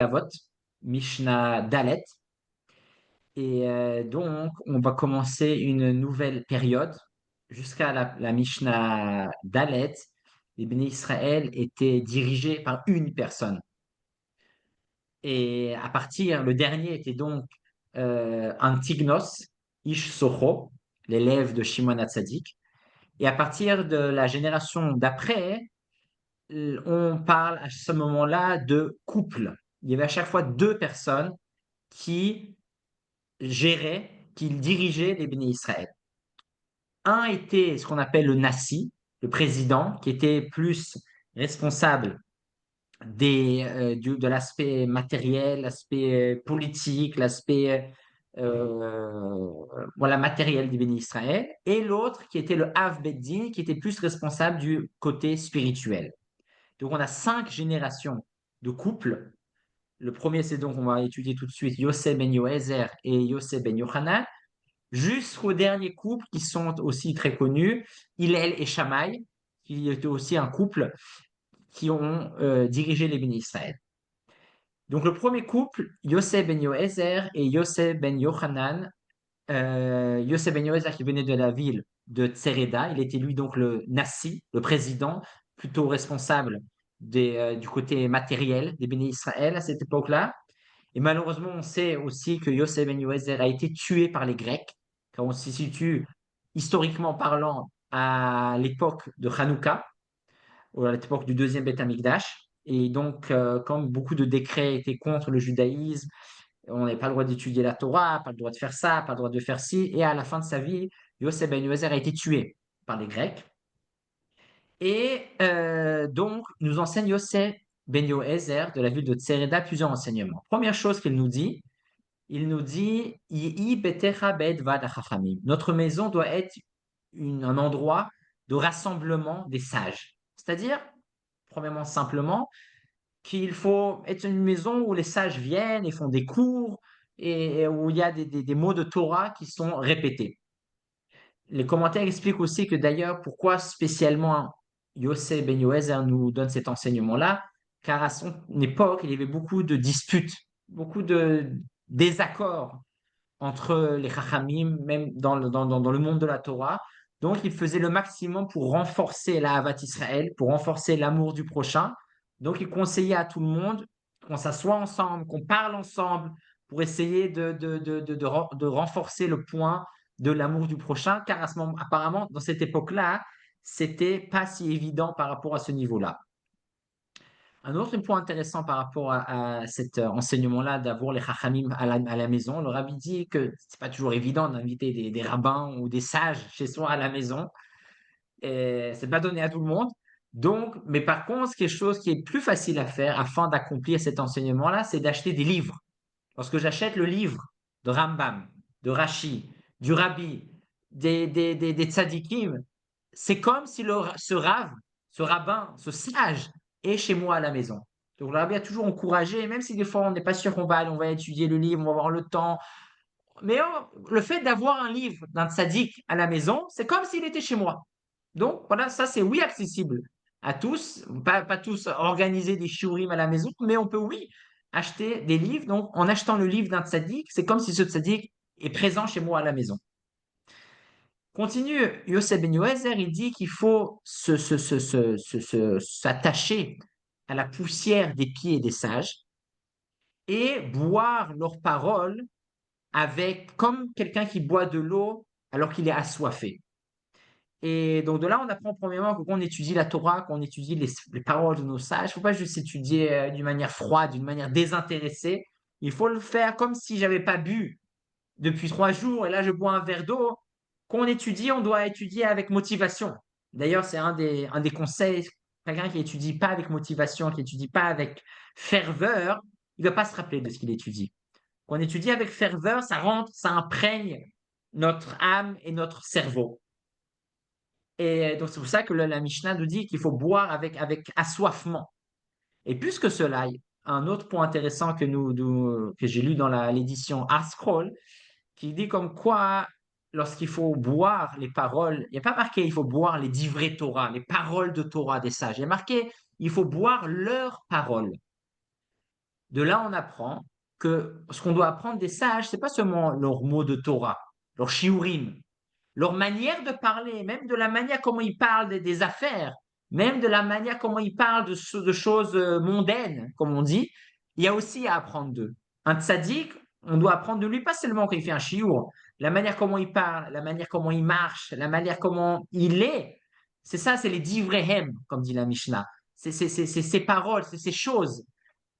Avot, Mishnah Dalet. Et donc, on va commencer une nouvelle période jusqu'à la Mishnah Dalet. Les bénis Israël étaient dirigés par une personne. Et à partir, le dernier était donc Antignos, Ish Socho, l'élève de Shimon HaTzadik. Et à partir de la génération d'après, on parle à ce moment-là de couple. Il y avait à chaque fois deux personnes qui géraient, qui dirigeaient les bénis Israël. Un était ce qu'on appelle le Nassi, le président, qui était plus responsable de l'aspect matériel, l'aspect politique, l'aspect voilà, matériel du béni Israël, et l'autre qui était le Av Beddin, qui était plus responsable du côté spirituel. Donc on a 5 générations de couples. Le premier, c'est donc, on va étudier tout de suite, Yosef ben Yoézer et Yosef ben Yochanan, jusqu'aux derniers couples qui sont aussi très connus, Hillel et Shammai, qui étaient aussi un couple qui ont dirigé les bénis Israël. Donc le premier couple, Yosef ben Yoézer et Yosef ben Yochanan. Yosef ben Yoézer qui venait de la ville de Tsereda, il était lui donc le Nassi, le président, plutôt responsable du côté matériel des bénis Israël à cette époque-là. Et malheureusement, on sait aussi que Yosef ben Yoézer a été tué par les Grecs, quand on se situe historiquement parlant à l'époque de Hanouka, ou à l'époque du deuxième Beth Amikdash. Et donc, comme beaucoup de décrets étaient contre le judaïsme, on n'avait pas le droit d'étudier la Torah, pas le droit de faire ça, pas le droit de faire ci. Et à la fin de sa vie, Yosef ben Yoézer a été tué par les Grecs. Et donc, nous enseigne Yosef ben Yoézer de la ville de Tsereda plusieurs enseignements. Première chose qu'il nous dit, il nous dit notre maison doit être un endroit de rassemblement des sages. C'est-à-dire, premièrement, simplement, qu'il faut être une maison où les sages viennent et font des cours et où il y a des mots de Torah qui sont répétés. Les commentaires expliquent aussi que d'ailleurs, pourquoi spécialement Yosef ben Yoézer nous donne cet enseignement-là, car à son époque, il y avait beaucoup de disputes, beaucoup de désaccords entre les Chachamim, même dans le monde de la Torah. Donc, il faisait le maximum pour renforcer la Havat Israël, pour renforcer l'amour du prochain. Donc, il conseillait à tout le monde qu'on s'assoie ensemble, qu'on parle ensemble pour essayer de renforcer le point de l'amour du prochain, car à ce moment, apparemment, dans cette époque-là, c'était pas si évident par rapport à ce niveau-là. Un autre point intéressant par rapport à cet enseignement-là d'avoir les chachamim à la maison, le rabbi dit que c'est pas toujours évident d'inviter des rabbins ou des sages chez soi à la maison. Et c'est pas donné à tout le monde. Donc, mais par contre, quelque chose qui est plus facile à faire afin d'accomplir cet enseignement-là, c'est d'acheter des livres. Lorsque j'achète le livre de Rambam, de Rashi, du Rabbi, des tzadikim, c'est comme si ce rave, ce rabbin, ce sage est chez moi à la maison. Donc le Rabbi a toujours encouragé, même si des fois on n'est pas sûr qu'on va aller, on va étudier le livre, on va avoir le temps. Mais le fait d'avoir un livre d'un tzaddik à la maison, c'est comme s'il était chez moi. Donc voilà, ça c'est oui accessible à tous, pas tous organiser des shiurim à la maison, mais on peut oui acheter des livres. Donc en achetant le livre d'un tzaddik, c'est comme si ce tzaddik est présent chez moi à la maison. Continue Yosef ben Yoézer, il dit qu'il faut s'attacher à la poussière des pieds des sages et boire leurs paroles avec comme quelqu'un qui boit de l'eau alors qu'il est assoiffé. Et donc de là, on apprend premièrement que quand on étudie la Torah, quand on étudie les paroles de nos sages, il ne faut pas juste étudier d'une manière froide, d'une manière désintéressée. Il faut le faire comme si j'avais pas bu depuis 3 jours et là je bois un verre d'eau. Quand on étudie, on doit étudier avec motivation. D'ailleurs, c'est un des conseils, quelqu'un qui étudie pas avec motivation, qui étudie pas avec ferveur, il ne va pas se rappeler de ce qu'il étudie. Quand on étudie avec ferveur, ça rentre, ça imprègne notre âme et notre cerveau. Et donc, c'est pour ça que la Mishnah nous dit qu'il faut boire avec assoiffement. Et plus que cela, un autre point intéressant que j'ai lu dans l'édition ArtScroll, qui dit comme quoi, lorsqu'il faut boire les paroles, il n'y a pas marqué il faut boire les divrei Torah, les paroles de Torah des sages. Il y a marqué il faut boire leurs paroles. De là, on apprend que ce qu'on doit apprendre des sages, c'est pas seulement leurs mots de Torah, leurs shiurim, leur manière de parler, même de la manière comment ils parlent des affaires, même de la manière comment ils parlent de choses mondaines, comme on dit, il y a aussi à apprendre d'eux. Un tzaddik, on doit apprendre de lui, pas seulement quand il fait un shiur, la manière comment il parle, la manière comment il marche, la manière comment il est. C'est ça, c'est les divrehem, comme dit la Mishnah. C'est ces paroles, c'est ces choses.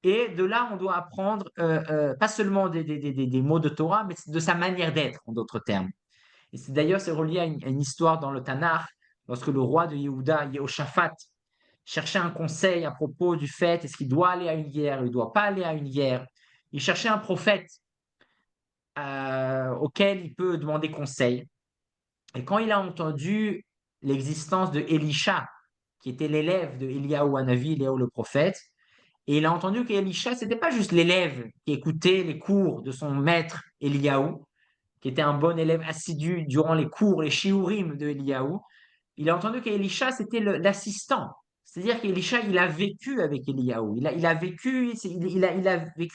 Et de là, on doit apprendre pas seulement des mots de Torah, mais de sa manière d'être, en d'autres termes. Et c'est d'ailleurs c'est relié à une histoire dans le Tanakh, lorsque le roi de Yehuda, Yehoshaphat, cherchait un conseil à propos du fait est-ce qu'il doit aller à une guerre, il ne doit pas aller à une guerre. Il cherchait un prophète auquel il peut demander conseil. Et quand il a entendu l'existence de Elisha, qui était l'élève de Eliyahu Hanavi, Eliyahu le prophète, et il a entendu qu'Elisha, ce n'était pas juste l'élève qui écoutait les cours de son maître Eliyahu, qui était un bon élève assidu durant les cours, les shiurim de Eliyahu, il a entendu qu'Elisha, c'était l'assistant. C'est-à-dire qu'Elisha, il a vécu avec Eliyahu. Il a vécu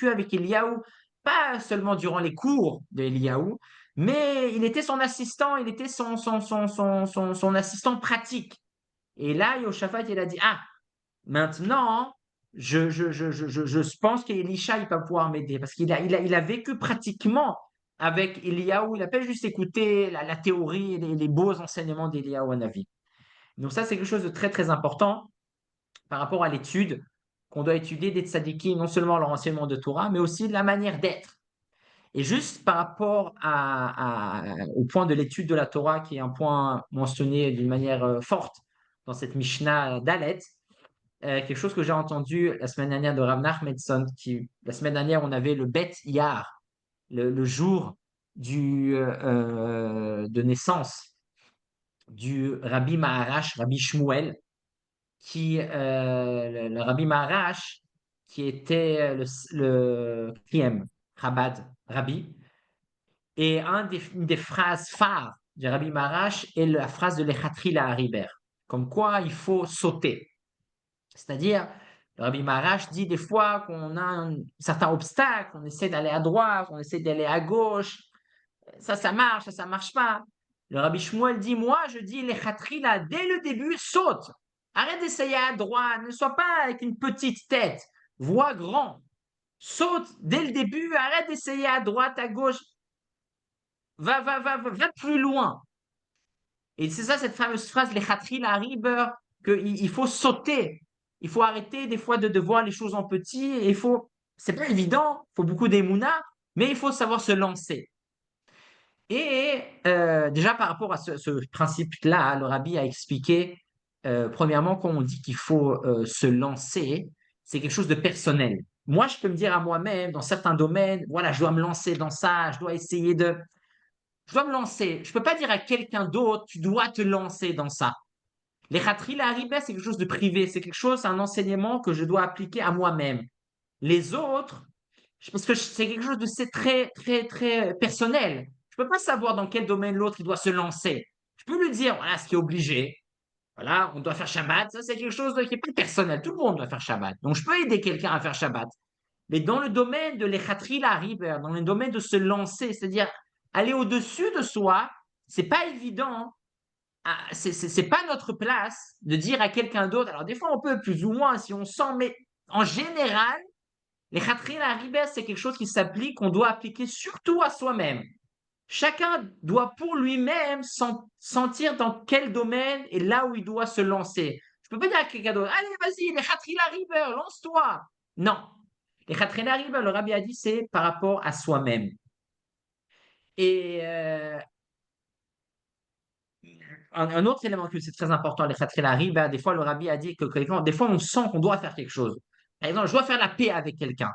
avec Eliyahu, pas seulement durant les cours de Eliyahu, mais il était son assistant, il était son assistant pratique. Et là, Yoshaphat, il a dit, ah, maintenant, je pense qu'Elisha, il va pouvoir m'aider parce il a vécu pratiquement avec Eliyahu. Il n'a pas juste écouté la théorie et les beaux enseignements d'Eliyahu Hanavi. Donc ça, c'est quelque chose de très, très important par rapport à l'étude qu'on doit étudier des tzadikim, non seulement leur enseignement de Torah, mais aussi la manière d'être. Et juste par rapport au point de l'étude de la Torah, qui est un point mentionné d'une manière forte dans cette Mishnah Dalet, quelque chose que j'ai entendu la semaine dernière de Rav Nachmanson, la semaine dernière, on avait le Bet Yar, le jour de naissance du Rabbi Maharash, Rabbi Shmuel, le Rabbi Maharash, qui était le quatrième Chabad Rabbi, et une des phrases phares du Rabbi Maharash est la phrase de l'Echatri la Hariber, comme quoi il faut sauter. C'est-à-dire, le Rabbi Maharash dit des fois qu'on a un certain obstacle, on essaie d'aller à droite, on essaie d'aller à gauche, ça marche, ça marche pas. Le Rabbi Shmuel dit, moi, je dis, les khatri là, dès le début, saute. Arrête d'essayer à droite, ne sois pas avec une petite tête, vois grand. Saute dès le début, arrête d'essayer à droite, à gauche, va plus loin. Et c'est ça, cette fameuse phrase, les khatri la riber, qu'il faut sauter. Il faut arrêter des fois de voir les choses en petit. Et c'est pas évident, il faut beaucoup d'émouna, mais il faut savoir se lancer. Et déjà par rapport à ce principe-là, le rabbi a expliqué, premièrement, quand on dit qu'il faut se lancer, c'est quelque chose de personnel. Moi, je peux me dire à moi-même, dans certains domaines, voilà, je dois me lancer dans ça, je dois me lancer. Je ne peux pas dire à quelqu'un d'autre, tu dois te lancer dans ça. Les khatri la riba, c'est quelque chose de privé, c'est un enseignement que je dois appliquer à moi-même. Les autres, parce que c'est quelque chose de c'est très, très, très personnel. Je ne peux pas savoir dans quel domaine l'autre il doit se lancer. Je peux lui dire, voilà, ce qui est obligé. Voilà, on doit faire Shabbat. Ça, c'est quelque chose qui est plus personnel. Tout le monde doit faire Shabbat. Donc, je peux aider quelqu'un à faire Shabbat. Mais dans le domaine de l'Echatri la riber, dans le domaine de se lancer, c'est-à-dire aller au-dessus de soi, c'est pas évident. C'est pas notre place de dire à quelqu'un d'autre. Alors, des fois, on peut plus ou moins si on sent, mais en général, les khatrin à riber, c'est quelque chose qui s'applique, qu'on doit appliquer surtout à soi-même. Chacun doit pour lui-même sentir dans quel domaine et là où il doit se lancer. Je peux pas dire à quelqu'un d'autre, allez, vas-y, les khatrin à riber, lance-toi. Non. Les khatrin à riber, le rabbi a dit, c'est par rapport à soi-même. Et un autre élément que c'est très important, les khatrin à riber, des fois, le rabbi a dit que des fois, on sent qu'on doit faire quelque chose. Par exemple, je dois faire la paix avec quelqu'un.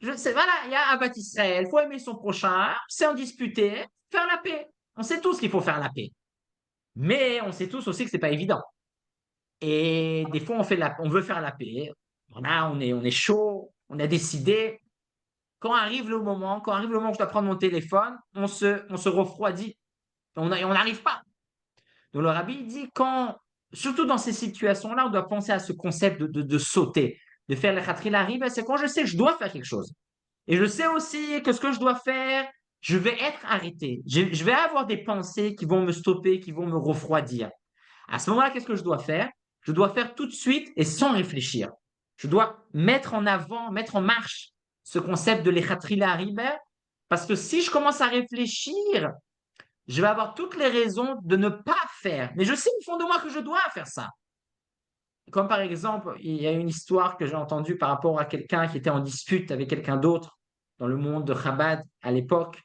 Je sais, voilà, il y a un Avat Israël, il faut aimer son prochain, c'est en disputer, faire la paix. On sait tous qu'il faut faire la paix. Mais on sait tous aussi que c'est pas évident. Et des fois, on veut faire la paix. Voilà, on est chaud, on a décidé. Quand arrive le moment où je dois prendre mon téléphone, on se refroidit. On n'arrive pas. Donc le rabbi dit, surtout dans ces situations-là, on doit penser à ce concept de sauter. de faire le Khatril Ariba, c'est quand je sais que je dois faire quelque chose. Et je sais aussi que ce que je dois faire, je vais être arrêté. Je vais avoir des pensées qui vont me stopper, qui vont me refroidir. À ce moment-là, qu'est-ce que je dois faire? Je dois faire tout de suite et sans réfléchir. Je dois mettre en avant, mettre en marche ce concept de l'Echatrila Riber, parce que si je commence à réfléchir, je vais avoir toutes les raisons de ne pas faire. Mais je sais au fond de moi que je dois faire ça. Comme par exemple, il y a une histoire que j'ai entendue par rapport à quelqu'un qui était en dispute avec quelqu'un d'autre dans le monde de Chabad à l'époque.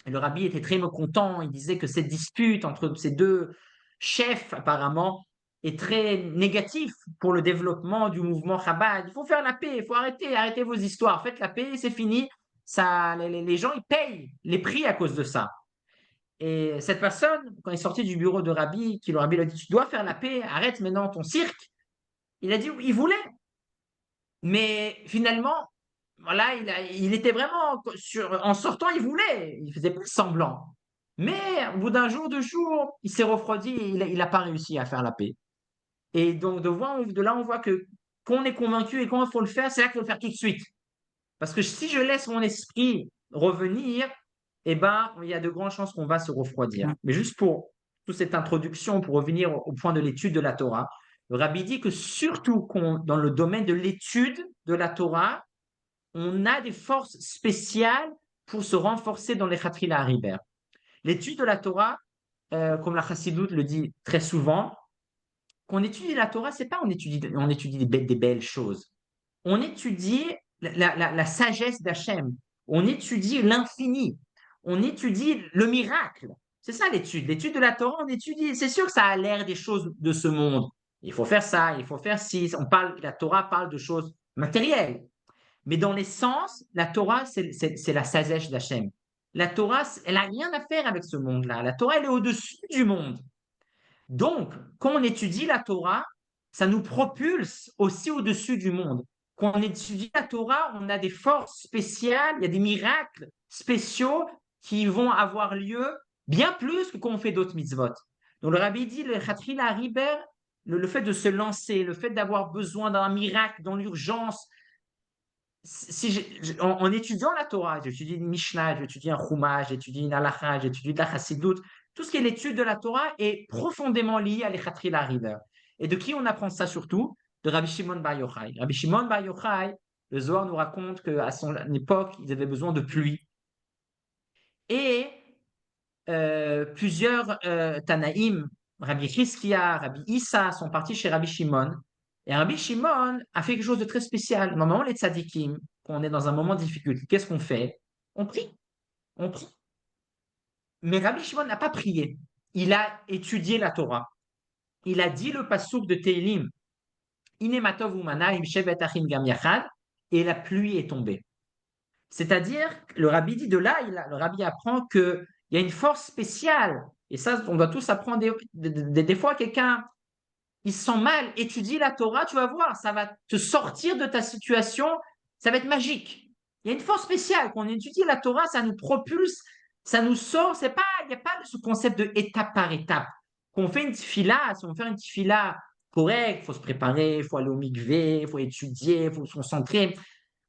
Et le rabbi était très mécontent. Il disait que cette dispute entre ces deux chefs, apparemment, est très négatif pour le développement du mouvement Chabad. Il faut faire la paix, il faut arrêter vos histoires. Faites la paix, c'est fini. Ça, les gens, ils payent les prix à cause de ça. Et cette personne, quand il est sorti du bureau de rabbi, qui le rabbi lui a dit, tu dois faire la paix, arrête maintenant ton cirque. Il a dit, il voulait. Mais finalement, voilà, il était vraiment en sortant, il voulait, il faisait pas semblant. Mais au bout d'un jour, 2 jours, il s'est refroidi et il a pas réussi à faire la paix. Et donc de là, on voit que quand on est convaincu et quand il faut le faire, c'est là qu'il faut le faire tout de suite. Parce que si je laisse mon esprit revenir, eh ben, il y a de grandes chances qu'on va se refroidir. Mais juste pour toute cette introduction, pour revenir au point de l'étude de la Torah, le rabbi dit que surtout dans le domaine de l'étude de la Torah, on a des forces spéciales pour se renforcer dans les Khatrila Hariber. L'étude de la Torah, comme la Chassidoute le dit très souvent, qu'on étudie la Torah, c'est pas on étudie des belles choses. On étudie la sagesse d'Hachem. On étudie l'infini. On étudie le miracle. C'est ça l'étude. L'étude de la Torah, on étudie. C'est sûr que ça a l'air des choses de ce monde. Il faut faire ça, il faut faire ci. La Torah parle de choses matérielles. Mais dans l'essence, la Torah, c'est la sagesse d'Hachem. La Torah, elle n'a rien à faire avec ce monde-là. La Torah, elle est au-dessus du monde. Donc, quand on étudie la Torah, ça nous propulse aussi au-dessus du monde. Quand on étudie la Torah, on a des forces spéciales, il y a des miracles spéciaux qui vont avoir lieu bien plus que quand on fait d'autres mitzvot. Donc le rabbi dit, le Khatrila Riber, le fait de se lancer, le fait d'avoir besoin d'un miracle dans l'urgence, en étudiant la Torah, j'étudie une Mishnah, j'étudie un Chumash, j'étudie une Halacha, j'étudie de la Chassidut, tout ce qui est l'étude de la Torah est profondément lié à l'Echatria River. Et de qui on apprend ça surtout? De Rabbi Shimon Bar Yochai. Rabbi Shimon Bar Yochai, le Zohar nous raconte qu'à son époque, ils avaient besoin de pluie. Et plusieurs Tanaïm, Rabbi Chizkia, Rabbi Issa, sont partis chez Rabbi Shimon. Et Rabbi Shimon a fait quelque chose de très spécial. Normalement, les tzadikim, quand on est dans un moment de difficulté, qu'est-ce qu'on fait? On prie. On prie. Mais Rabbi Shimon n'a pas prié. Il a étudié la Torah. Il a dit le passouk de Tehillim, Inematov umana im shevet achim gam yachad, et la pluie est tombée. C'est-à-dire, le rabbi dit de là, le rabbi apprend qu'il y a une force spéciale. Et ça, on doit tous apprendre. Des fois, quelqu'un, il se sent mal, étudie la Torah, tu vas voir, ça va te sortir de ta situation, ça va être magique. Il y a une force spéciale. Quand on étudie la Torah, ça nous propulse, ça nous sort. Il n'y a pas ce concept de étape par étape. Quand on fait une tefila, si on fait une tefila correcte, il faut se préparer, il faut aller au mikvé, il faut étudier, il faut se concentrer.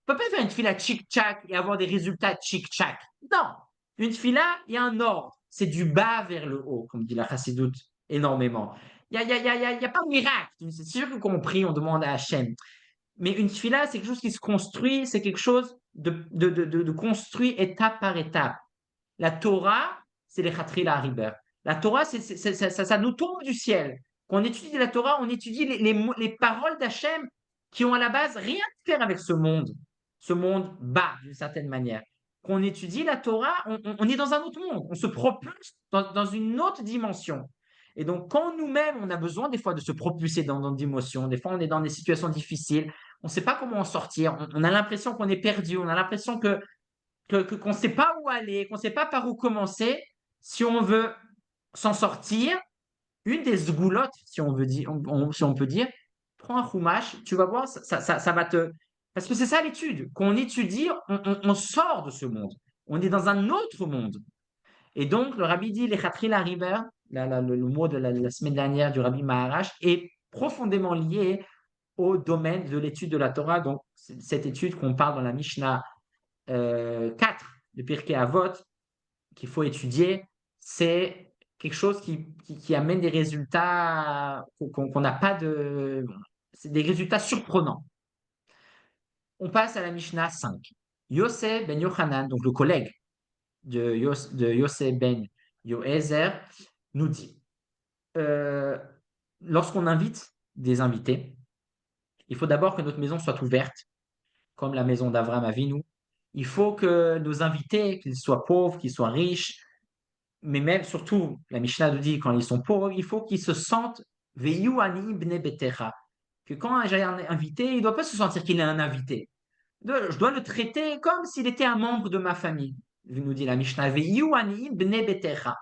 On ne peut pas faire une tefila tchic-tchac et avoir des résultats tchic-tchac. Non. Une tefila, il y a un ordre. C'est du bas vers le haut, comme dit la Chassidoute énormément. Il n'y a pas de miracle. C'est sûr que quand on prie, on demande à Hachem. Mais une tefila, c'est quelque chose qui se construit, c'est quelque chose de construit étape par étape. La Torah, c'est les Khatrila Hariber. La Torah, ça nous tombe du ciel. Quand on étudie la Torah, on étudie les paroles d'Hachem qui ont à la base rien à faire avec ce monde bas d'une certaine manière. Quand on étudie la Torah, on est dans un autre monde, on se propulse dans une autre dimension. Et donc, quand nous-mêmes, on a besoin des fois de se propulser dans notre dimension, des fois on est dans des situations difficiles, on ne sait pas comment en sortir, on a l'impression qu'on est perdu, on a l'impression qu'on ne sait pas où aller, qu'on ne sait pas par où commencer. Si on veut s'en sortir, une des sgoulottes, si on veut dire, si on peut dire, prends un chumash, tu vas voir, ça va te. Parce que c'est ça l'étude. Quand on étudie, on sort de ce monde. On est dans un autre monde. Et donc, le rabbi dit, les Khatrila River, le mot de la semaine dernière du rabbi Maharash, est profondément lié au domaine de l'étude de la Torah. Donc, cette étude qu'on parle dans la Mishnah 4 de Pirkei Avot, qu'il faut étudier, c'est quelque chose qui amène des résultats qu'on n'a pas de. C'est des résultats surprenants. On passe à la Mishnah 5. Yosef ben Yochanan, donc le collègue de Yosef ben Yoézer, nous dit lorsqu'on invite des invités, il faut d'abord que notre maison soit ouverte, comme la maison d'Avraham Avinu. Il faut que nos invités, qu'ils soient pauvres, qu'ils soient riches, mais même surtout, la Mishnah nous dit quand ils sont pauvres, il faut qu'ils se sentent Veyu ani bne betera. Que quand j'ai un invité, il ne doit pas se sentir qu'il est un invité. Je dois le traiter comme s'il était un membre de ma famille. Nous dit la Mishnah Veyu ani bne betera.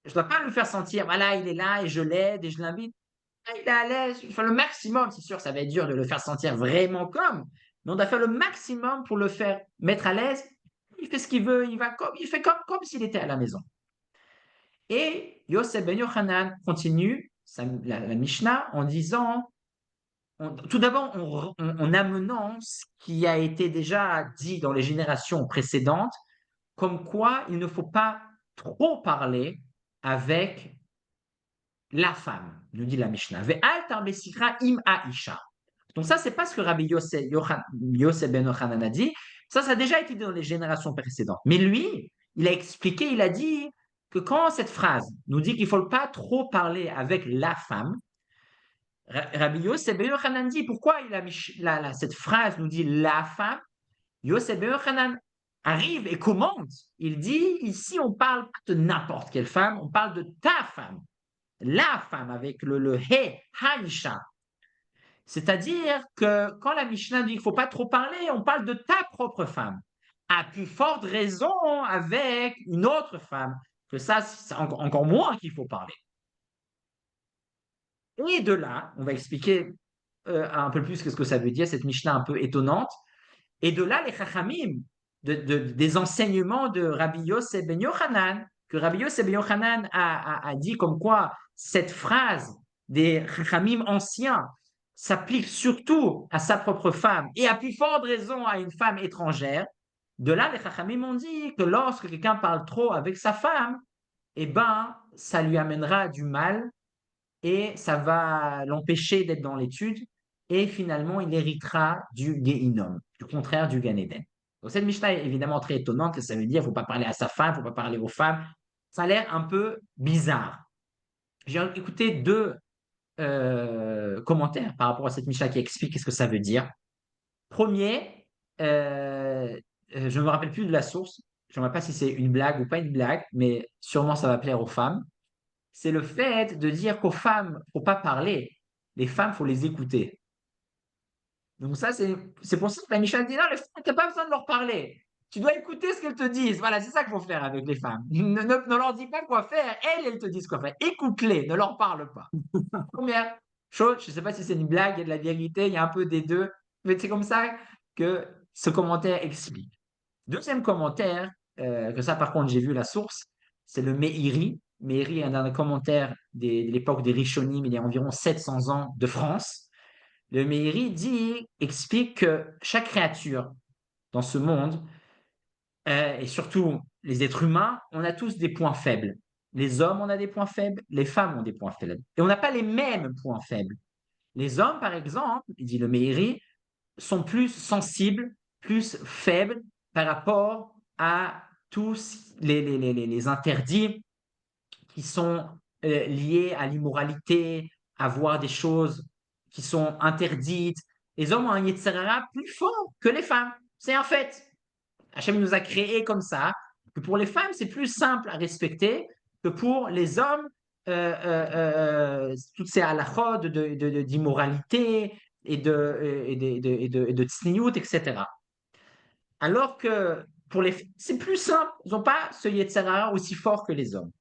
Je ne dois pas le faire sentir, voilà, il est là et je l'aide et je l'invite. Il est à l'aise, il fait le maximum. C'est sûr, ça va être dur de le faire sentir vraiment comme, mais on doit faire le maximum pour le faire mettre à l'aise. Il fait ce qu'il veut, il fait comme s'il était à la maison. Et Yosef ben Yochanan continue la Mishnah en disant, tout d'abord en amenant ce qui a été déjà dit dans les générations précédentes, comme quoi il ne faut pas trop parler avec la femme, nous dit la Mishnah. Ve'al tarbesira im aisha. Donc ça, c'est pas ce que Rabbi Yosef ben Yochanan a dit. Ça a déjà été dit dans les générations précédentes. Mais lui, il a expliqué, il a dit que quand cette phrase nous dit qu'il ne faut pas trop parler avec la femme, Rabbi Yosef ben Yochanan dit pourquoi il a mis cette phrase nous dit la femme. Yosef ben Yochanan arrive et commente. Il dit ici, on parle pas de n'importe quelle femme, on parle de ta femme. La femme avec le he, haïcha. C'est-à-dire que quand la Mishnah dit qu'il ne faut pas trop parler, on parle de ta propre femme. À plus forte raison avec une autre femme, que ça, c'est encore moins qu'il faut parler. Et de là, on va expliquer un peu plus ce que ça veut dire, cette Mishnah un peu étonnante. Et de là, les Chachamim, des enseignements de Rabbi Yosef ben Yochanan, que Rabbi Yosef ben Yochanan a dit comme quoi cette phrase des Chachamim anciens s'applique surtout à sa propre femme et à plus forte raison à une femme étrangère. De là, les Chachamim ont dit que lorsque quelqu'un parle trop avec sa femme, eh ben, ça lui amènera du mal et ça va l'empêcher d'être dans l'étude et finalement, il héritera du Gehinom, du contraire du Gan Eden. Donc cette Mishnah est évidemment très étonnante, que ça veut dire qu'il ne faut pas parler à sa femme, il ne faut pas parler aux femmes. Ça a l'air un peu bizarre. J'ai écouté deux commentaires par rapport à cette Mishnah qui explique ce que ça veut dire. Premier, je ne me rappelle plus de la source, je ne sais pas si c'est une blague ou pas une blague, mais sûrement ça va plaire aux femmes. C'est le fait de dire qu'aux femmes, il ne faut pas parler. Les femmes, il faut les écouter. Donc ça, c'est pour ça que la Mishnah dit, non, les femmes, tu n'as pas besoin de leur parler. Tu dois écouter ce qu'elles te disent. Voilà, c'est ça qu'il faut faire avec les femmes. Ne leur dis pas quoi faire. Elles te disent quoi faire. Écoute-les, ne leur parle pas. Première chose, je ne sais pas si c'est une blague, il y a de la vérité, il y a un peu des deux. Mais c'est comme ça que ce commentaire explique. Deuxième commentaire, que ça par contre j'ai vu la source, c'est le Meiri. Meiri est un commentaire de l'époque des Rishonim, il y a environ 700 ans de France. Le Meiri explique que chaque créature dans ce monde, et surtout les êtres humains, on a tous des points faibles. Les hommes, on a des points faibles, les femmes ont des points faibles. Et on n'a pas les mêmes points faibles. Les hommes, par exemple, dit le Meiri, sont plus sensibles, plus faibles par rapport à tous les interdits qui sont liés à l'immoralité, à voir des choses qui sont interdites. Les hommes ont un Yetzirah plus fort que les femmes. C'est un fait. Hachem nous a créés comme ça, que pour les femmes, c'est plus simple à respecter que pour les hommes, toutes ces halakhot d'immoralité et de tsniout, etc. Alors que pour les femmes, c'est plus simple. Ils n'ont pas ce Yetzirah aussi fort que les hommes.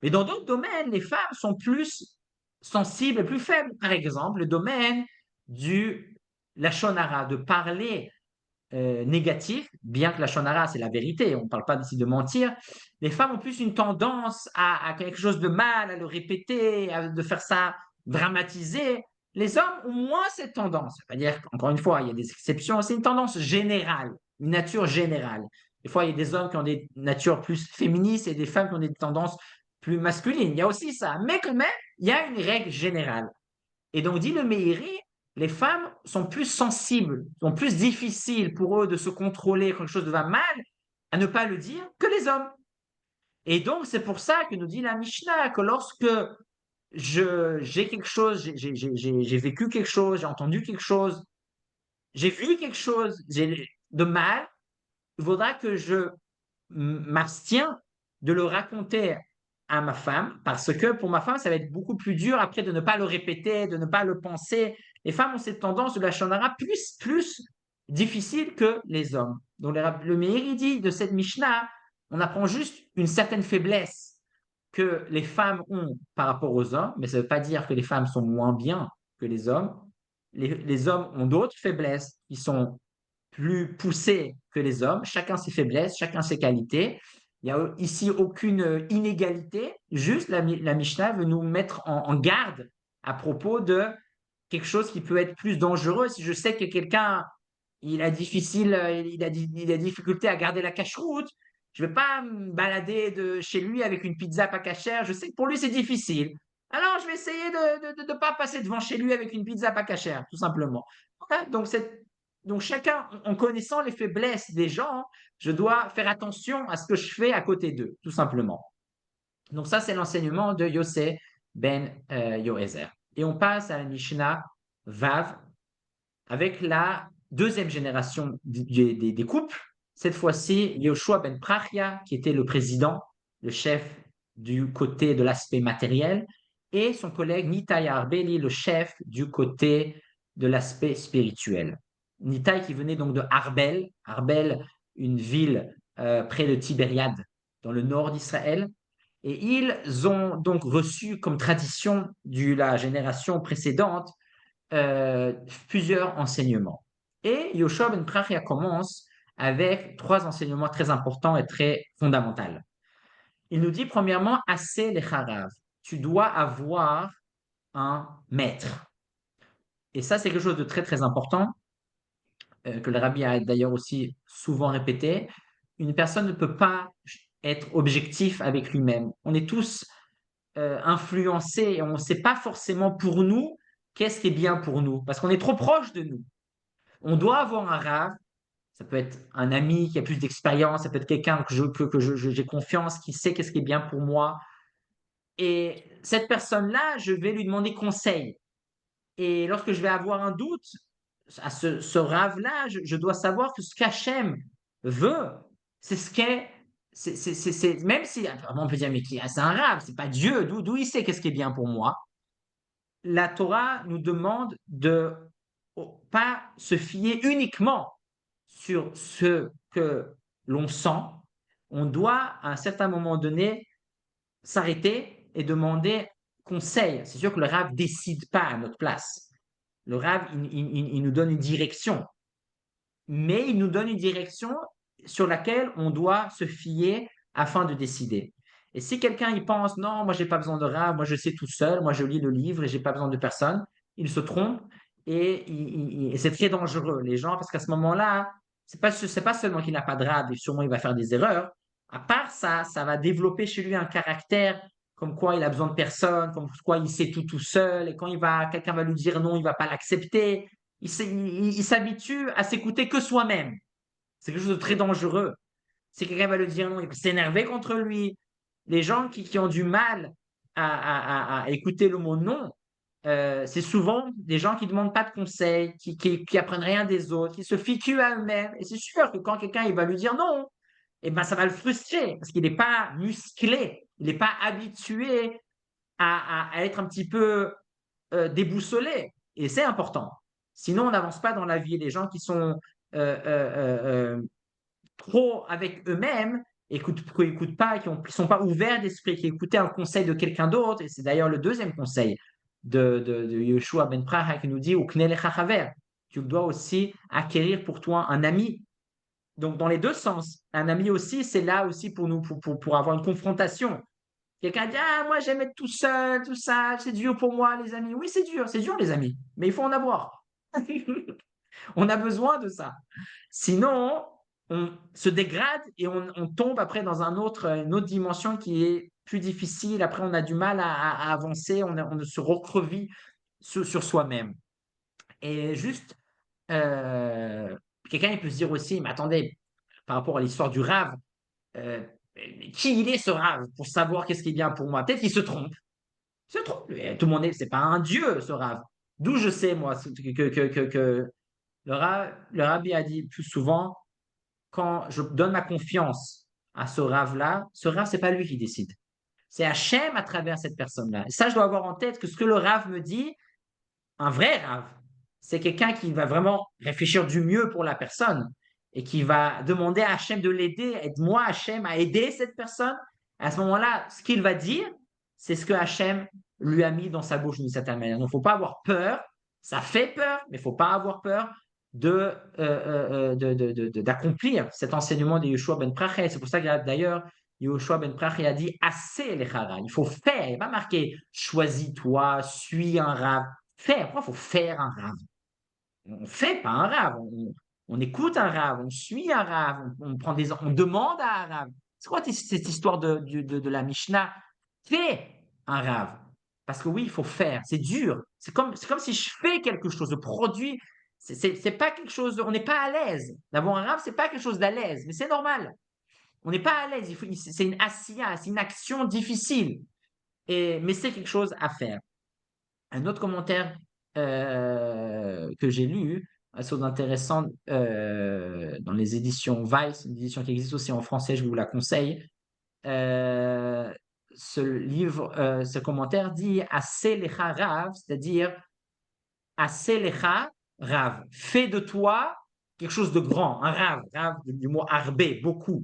Mais dans d'autres domaines, les femmes sont plus sensibles et plus faibles. Par exemple, le domaine du lachon hara, de parler négatif, bien que la shonara, c'est la vérité, on ne parle pas ici de mentir, les femmes ont plus une tendance à quelque chose de mal, à le répéter, de faire ça dramatiser, Les hommes ont moins cette tendance. C'est-à-dire qu'encore une fois, il y a des exceptions. C'est une tendance générale, une nature générale. Des fois, il y a des hommes qui ont des natures plus féministes et des femmes qui ont des tendances plus masculines. Il y a aussi ça. Mais quand même, il y a une règle générale. Et donc, dit le Meiri, les femmes sont plus sensibles, sont plus difficiles pour eux de se contrôler quand quelque chose va mal, à ne pas le dire, que les hommes. Et donc, c'est pour ça que nous dit la Mishnah que lorsque j'ai quelque chose, j'ai vécu quelque chose, j'ai entendu quelque chose, j'ai vu quelque chose de mal, il faudra que je m'abstiens de le raconter à ma femme, parce que pour ma femme, ça va être beaucoup plus dur après de ne pas le répéter, de ne pas le penser. Les femmes ont cette tendance de la shonara plus difficile que les hommes. Donc le Meiri dit de cette Mishnah, on apprend juste une certaine faiblesse que les femmes ont par rapport aux hommes, mais ça ne veut pas dire que les femmes sont moins bien que les hommes. Les hommes ont d'autres faiblesses qui sont plus poussées que les hommes. Chacun ses faiblesses, chacun ses qualités. Il n'y a ici aucune inégalité, juste la Mishnah veut nous mettre en garde à propos de quelque chose qui peut être plus dangereux. Si je sais que quelqu'un il a difficulté à garder la cache-route, je ne vais pas me balader de chez lui avec une pizza pas cachère. Je sais que pour lui, c'est difficile. Alors, je vais essayer de ne pas passer devant chez lui avec une pizza pas cachère, tout simplement. Voilà, donc, chacun, en connaissant les faiblesses des gens, je dois faire attention à ce que je fais à côté d'eux, tout simplement. Donc, ça, c'est l'enseignement de Yossé ben Yoézer. Et on passe à la Mishnah Vav avec la deuxième génération des couples. Cette fois-ci, Yoshua ben Prachia, qui était le président, le chef du côté de l'aspect matériel, et son collègue Nitai Arbeli, le chef du côté de l'aspect spirituel. Nitai qui venait donc de Arbel, Arbel, une ville près de Tibériade, dans le nord d'Israël. Et ils ont donc reçu comme tradition de la génération précédente plusieurs enseignements. Et Yoshua ben Prachia commence avec trois enseignements très importants et très fondamentaux. Il nous dit premièrement, assez les harav. Tu dois avoir un maître. Et ça, c'est quelque chose de très, très important, que le rabbi a d'ailleurs aussi souvent répété. Une personne ne peut pas être objectif avec lui-même. On est tous influencés et on ne sait pas forcément pour nous qu'est-ce qui est bien pour nous, parce qu'on est trop proche de nous. On doit avoir un rave. Ça peut être un ami qui a plus d'expérience, ça peut être quelqu'un j'ai confiance, qui sait qu'est-ce qui est bien pour moi. Et cette personne-là, je vais lui demander conseil. Et lorsque je vais avoir un doute à ce rave-là, je dois savoir que ce qu'Hachem veut, c'est ce qu'est. Même si, on peut dire, mais c'est un rave, c'est pas Dieu, d'où il sait qu'est-ce qui est bien pour moi. La Torah nous demande de pas se fier uniquement sur ce que l'on sent. On doit, à un certain moment donné, s'arrêter et demander conseil. C'est sûr que le Rav ne décide pas à notre place. Le Rav, il nous donne une direction, mais il nous donne une direction sur laquelle on doit se fier afin de décider. Et si quelqu'un il pense, non, moi j'ai pas besoin de Rav, moi je sais tout seul, moi je lis le livre et j'ai pas besoin de personne, il se trompe et c'est très dangereux, les gens, parce qu'à ce moment-là, c'est pas seulement qu'il n'a pas de Rav et sûrement il va faire des erreurs, à part ça, ça va développer chez lui un caractère comme quoi il a besoin de personne, comme quoi il sait tout seul, et quand quelqu'un va lui dire non, il va pas l'accepter, il s'habitue à s'écouter que soi-même. C'est quelque chose de très dangereux. Si quelqu'un va le dire non, il va s'énerver contre lui. Les gens qui ont du mal à écouter le mot non, c'est souvent des gens qui ne demandent pas de conseils, qui apprennent rien des autres, qui se fient à eux-mêmes. Et c'est sûr que quand quelqu'un il va lui dire non, eh ben, ça va le frustrer parce qu'il n'est pas musclé, il n'est pas habitué à être un petit peu déboussolé. Et c'est important. Sinon, on n'avance pas dans la vie. Les gens qui sont trop avec eux-mêmes, qui n'écoutent pas, qui ne sont pas ouverts d'esprit, qui écoutent un conseil de quelqu'un d'autre, et c'est d'ailleurs le deuxième conseil de Yeshua ben Praha qui nous dit tu dois aussi acquérir pour toi un ami. Donc, dans les deux sens, un ami aussi, c'est là aussi pour nous, pour avoir une confrontation. Quelqu'un dit: «Ah, moi, j'aime être tout seul, tout ça, c'est dur pour moi, les amis». Oui, c'est dur, les amis, mais il faut en avoir. On a besoin de ça. Sinon, on se dégrade et on tombe après dans une autre dimension qui est plus difficile. Après, on a du mal à avancer, on se recrevit sur soi-même. Et juste, quelqu'un il peut se dire aussi: «Mais attendez, par rapport à l'histoire du rave, heu, qui il est ce rave pour savoir qu'est-ce qui est bien pour moi?» Peut-être qu'il se trompe. Il se trompe, tout le monde est c'est pas un dieu ce rave. D'où je sais moi que le rabbi a dit plus souvent: «Quand je donne ma confiance à ce rave-là, ce rave c'est pas lui qui décide. C'est Hachem à travers cette personne-là». Et ça, je dois avoir en tête que ce que le rave me dit, un vrai rave, c'est quelqu'un qui va vraiment réfléchir du mieux pour la personne et qui va demander à Hachem de l'aider. Aide-moi, Hachem, à aider cette personne. À ce moment-là, ce qu'il va dire, c'est ce que Hachem lui a mis dans sa bouche d'une certaine manière. Donc, il ne faut pas avoir peur. Ça fait peur, mais il ne faut pas avoir peur d'accomplir cet enseignement de Yeshua ben Prachia. C'est pour ça que d'ailleurs, Yeshua ben Prachia a dit assez les haras. Il faut faire. Il n'est pas marqué choisis-toi, suis un rave. Faire, pourquoi il faut faire un rave? On ne fait pas un rave, on écoute un rave, on suit un rave, on demande à un rave. C'est quoi cette histoire de la Mishnah? Fais un rave. Parce que oui, il faut faire, c'est dur. C'est comme si je fais quelque chose, je produis. C'est pas quelque chose, on n'est pas à l'aise. D'avoir un rave, c'est pas quelque chose d'à l'aise, mais c'est normal. On n'est pas à l'aise, c'est une asiya, c'est une action difficile. Mais c'est quelque chose à faire. Un autre commentaire que j'ai lu, assez intéressant, dans les éditions Weiss, une édition qui existe aussi en français, je vous la conseille. Euh, ce commentaire dit Assez lecha rav, c'est-à-dire Assez lecha rav, fais de toi quelque chose de grand, un rav du mot arbé, beaucoup.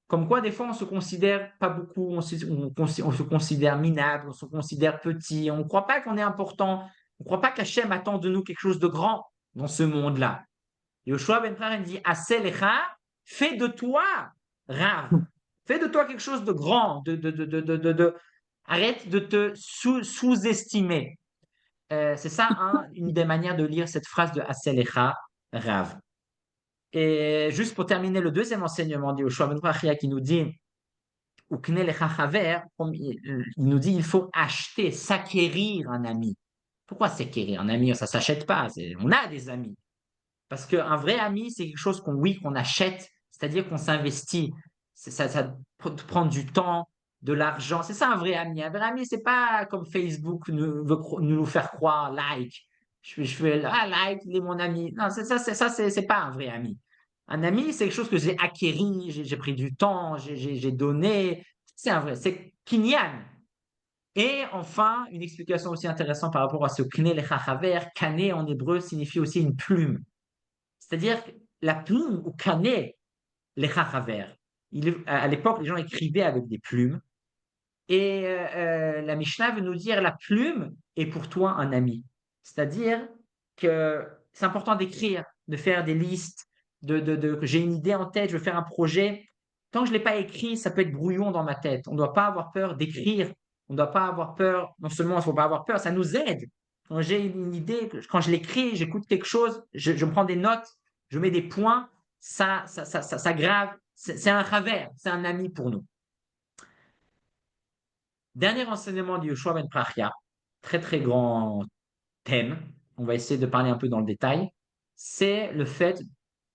Comme quoi, des fois, on se considère pas beaucoup, on se considère minable, on se considère petit, on ne croit pas qu'on est important, on ne croit pas qu'Hachem attend de nous quelque chose de grand dans ce monde-là. Yoshua ben Prach dit Assez lecha, fais de toi Rav, fais de toi quelque chose de grand, arrête de te sous-estimer. C'est ça, hein, une des manières de lire cette phrase de Assez lecha, Rav. Et juste pour terminer, le deuxième enseignement de Yoshua ben Prachia qui nous dit ou Kne lecha chaver, il nous dit il faut acheter, s'acquérir un ami. Pourquoi s'acquérir un ami? Ça ne s'achète pas, on a des amis. Parce qu'un vrai ami, c'est quelque chose qu'on achète, c'est-à-dire qu'on s'investit. Ça prend du temps, de l'argent. C'est ça un vrai ami. Un vrai ami, c'est pas comme Facebook veut nous faire croire, like. Je fais, ah, like, il est mon ami. Non, c'est pas un vrai ami. Un ami, c'est quelque chose que j'ai acquéri, j'ai pris du temps, j'ai donné. C'est un vrai, c'est kinyan. Et enfin, une explication aussi intéressante par rapport à ce kne lechachaver. Kane en hébreu signifie aussi une plume. C'est-à-dire que la plume ou canet, les chachaver. À l'époque, les gens écrivaient avec des plumes. Et la Mishnah veut nous dire la plume est pour toi un ami. C'est-à-dire que c'est important d'écrire, de faire des listes, que j'ai une idée en tête, je veux faire un projet. Tant que je ne l'ai pas écrit, ça peut être brouillon dans ma tête. On ne doit pas avoir peur d'écrire. On ne doit pas avoir peur. Non seulement il ne faut pas avoir peur, ça nous aide. Quand j'ai une idée, quand je l'écris, j'écoute quelque chose, je prends des notes, je mets des points, ça grave. C'est un travers, c'est un ami pour nous. Dernier enseignement du Yoshua ben Prachia, très très grand thème, on va essayer de parler un peu dans le détail, c'est le fait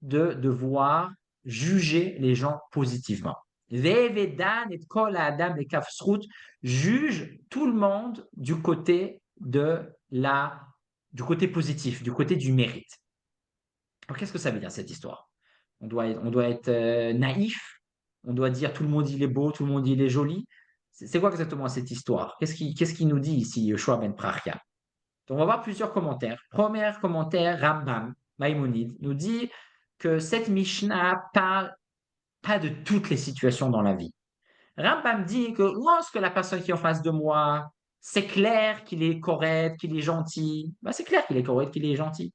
de devoir juger les gens positivement. Ve'evedan et kol ha'adam lekafsrut, juge tout le monde du côté positif, du côté du mérite. Alors qu'est-ce que ça veut dire cette histoire? On doit être naïf, on doit dire tout le monde il est beau, tout le monde il est joli. C'est quoi exactement cette histoire? Qu'est-ce qu'il nous dit ici, Yoshua ben Prachia? Donc, on va voir plusieurs commentaires. Premier commentaire, Rambam, Maïmonide, nous dit que cette Mishnah parle pas de toutes les situations dans la vie. Rambam dit que lorsque la personne qui est en face de moi, c'est clair qu'il est correct, qu'il est gentil, ben c'est clair qu'il est correct, qu'il est gentil.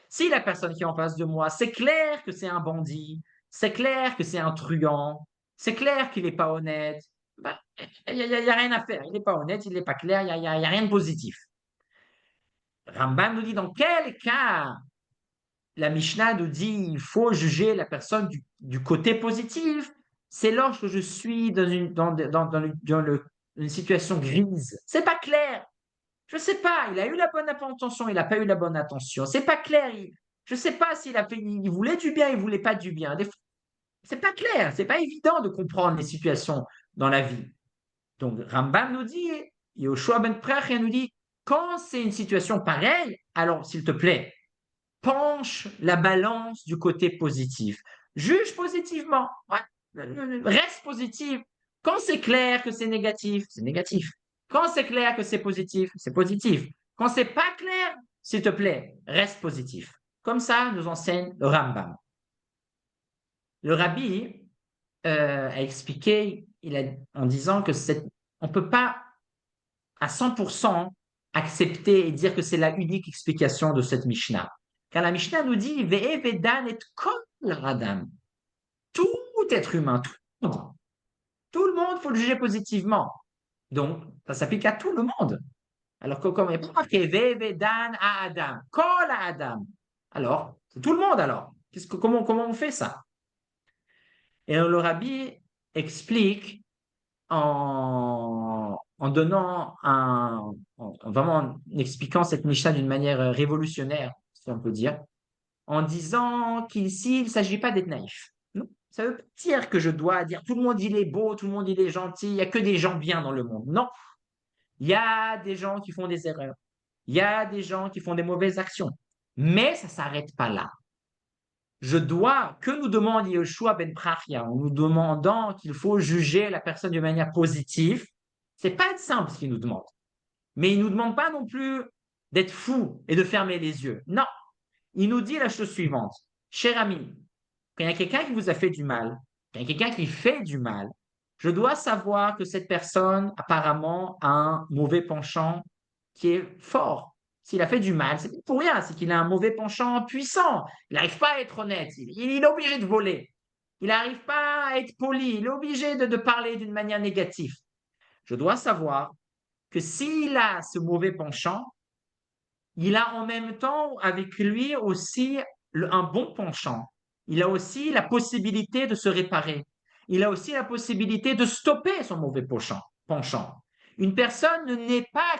Si la personne qui est en face de moi, c'est clair que c'est un bandit, c'est clair que c'est un truand, c'est clair qu'il n'est pas honnête, bah, il y a rien à faire. Il n'est pas honnête, il n'est pas clair, il y a rien de positif. Rambam nous dit dans quel cas la Mishnah nous dit il faut juger la personne du côté positif. C'est lorsque je suis une situation grise. C'est pas clair. Je sais pas, il a eu la bonne intention, il n'a pas eu la bonne intention. C'est pas clair. Je sais pas s'il a fait, il voulait du bien, il voulait pas du bien. C'est pas clair, c'est pas évident de comprendre les situations dans la vie. Donc Rambam nous dit, Yoshua ben Prachia nous dit, quand c'est une situation pareille, alors s'il te plaît, penche la balance du côté positif. Juge positivement. Ouais. Reste positif. Quand c'est clair que c'est négatif, c'est négatif. Quand c'est clair que c'est positif, c'est positif. Quand c'est pas clair, s'il te plaît, reste positif. Comme ça, nous enseigne le Rambam. Le rabbi a expliqué en disant que on ne peut pas à 100% accepter et dire que c'est la unique explication de cette Mishnah. Car la Mishnah nous dit Ve'e vedan et kol radam. Tout être humain, tout le monde, il faut le juger positivement. Donc, ça s'applique à tout le monde. Alors que comme il n'est pas marqué Ve'e vedan à Adam, kol à Adam. Alors, c'est tout le monde alors. Comment on fait ça? Et le rabbi explique en donnant vraiment en expliquant cette Mishnah d'une manière révolutionnaire, si on peut dire, en disant qu'ici, il ne s'agit pas d'être naïf. Non, ça veut pas dire que je dois dire tout le monde il est beau, tout le monde il est gentil, il n'y a que des gens bien dans le monde. Non, il y a des gens qui font des erreurs, il y a des gens qui font des mauvaises actions, mais ça ne s'arrête pas là. Que nous demande Yeshua ben Prachia en nous demandant qu'il faut juger la personne de manière positive, c'est pas simple ce qu'il nous demande. Mais il ne nous demande pas non plus d'être fou et de fermer les yeux. Non, il nous dit la chose suivante. Cher ami, quand il y a quelqu'un qui vous a fait du mal, quand il y a quelqu'un qui fait du mal, je dois savoir que cette personne apparemment a un mauvais penchant qui est fort. S'il a fait du mal, c'est pas pour rien, c'est qu'il a un mauvais penchant puissant. Il n'arrive pas à être honnête, il est obligé de voler. Il n'arrive pas à être poli, il est obligé de parler d'une manière négative. Je dois savoir que s'il a ce mauvais penchant, il a en même temps avec lui aussi un bon penchant. Il a aussi la possibilité de se réparer. Il a aussi la possibilité de stopper son mauvais penchant. Une personne n'est pas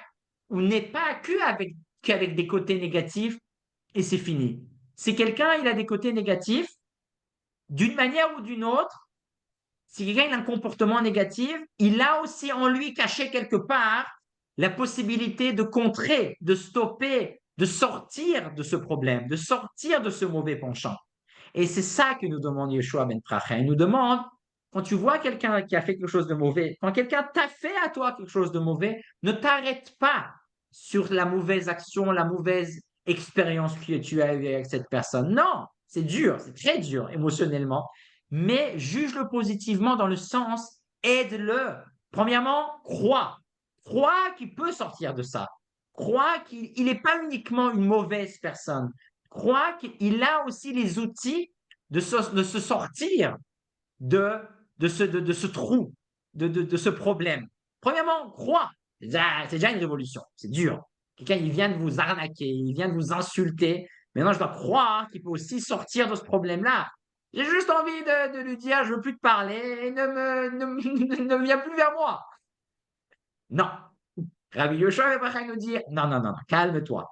ou n'est pas qu'avec des côtés négatifs et c'est fini. Si quelqu'un il a des côtés négatifs, d'une manière ou d'une autre, si quelqu'un a un comportement négatif, il a aussi en lui caché quelque part la possibilité de contrer, de stopper, de sortir de ce problème, de sortir de ce mauvais penchant. Et c'est ça que nous demande Yeshua ben Pracha. Il nous demande, quand tu vois quelqu'un qui a fait quelque chose de mauvais, quand quelqu'un t'a fait à toi quelque chose de mauvais, ne t'arrête pas sur la mauvaise action, la mauvaise expérience que tu as eue avec cette personne. Non, c'est dur, c'est très dur émotionnellement, mais juge-le positivement dans le sens, aide-le. Premièrement, crois qu'il peut sortir de ça. Crois qu'il n'est pas uniquement une mauvaise personne. Crois qu'il a aussi les outils de se sortir de, de ce trou, de ce problème. Premièrement, crois. C'est déjà une révolution. C'est dur. Quelqu'un, il vient de vous arnaquer, il vient de vous insulter. Maintenant, je dois croire qu'il peut aussi sortir de ce problème-là. J'ai juste envie de lui dire, je veux plus te parler et ne viens plus vers moi. Non. Rabbi Yoshua va nous dire, non, non, non, non, calme-toi.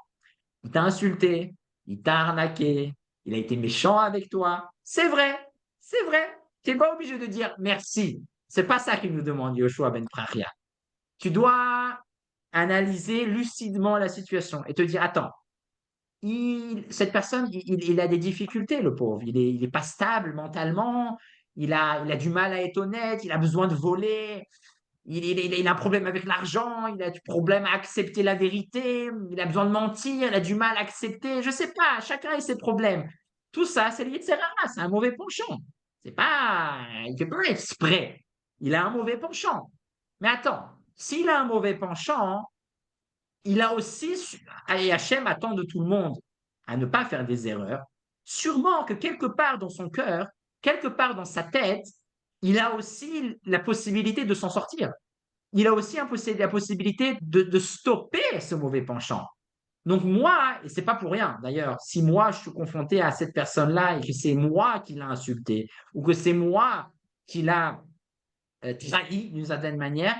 Il t'a insulté, il t'a arnaqué, il a été méchant avec toi. C'est vrai, c'est vrai. Tu n'es pas obligé de dire merci. C'est pas ça qu'il nous demande Yoshua ben Praria. Tu dois analyser lucidement la situation et te dire, attends, cette personne, il a des difficultés, le pauvre. Il est pas stable mentalement. Il a du mal à être honnête. Il a besoin de voler. Il a un problème avec l'argent. Il a du problème à accepter la vérité. Il a besoin de mentir. Il a du mal à accepter. Je sais pas. Chacun a ses problèmes. Tout ça, c'est lié de ses races. C'est un mauvais penchant. C'est pas, il fait pas exprès. Il a un mauvais penchant. Mais attends, s'il a un mauvais penchant, il a aussi, et Hachem attend de tout le monde à ne pas faire des erreurs, sûrement que quelque part dans son cœur, quelque part dans sa tête, il a aussi la possibilité de s'en sortir. Il a aussi la possibilité de stopper ce mauvais penchant. Donc moi, et c'est pas pour rien d'ailleurs, si moi je suis confronté à cette personne-là et que c'est moi qui l'a insulté ou que c'est moi qui l'a trahi d'une certaine manière,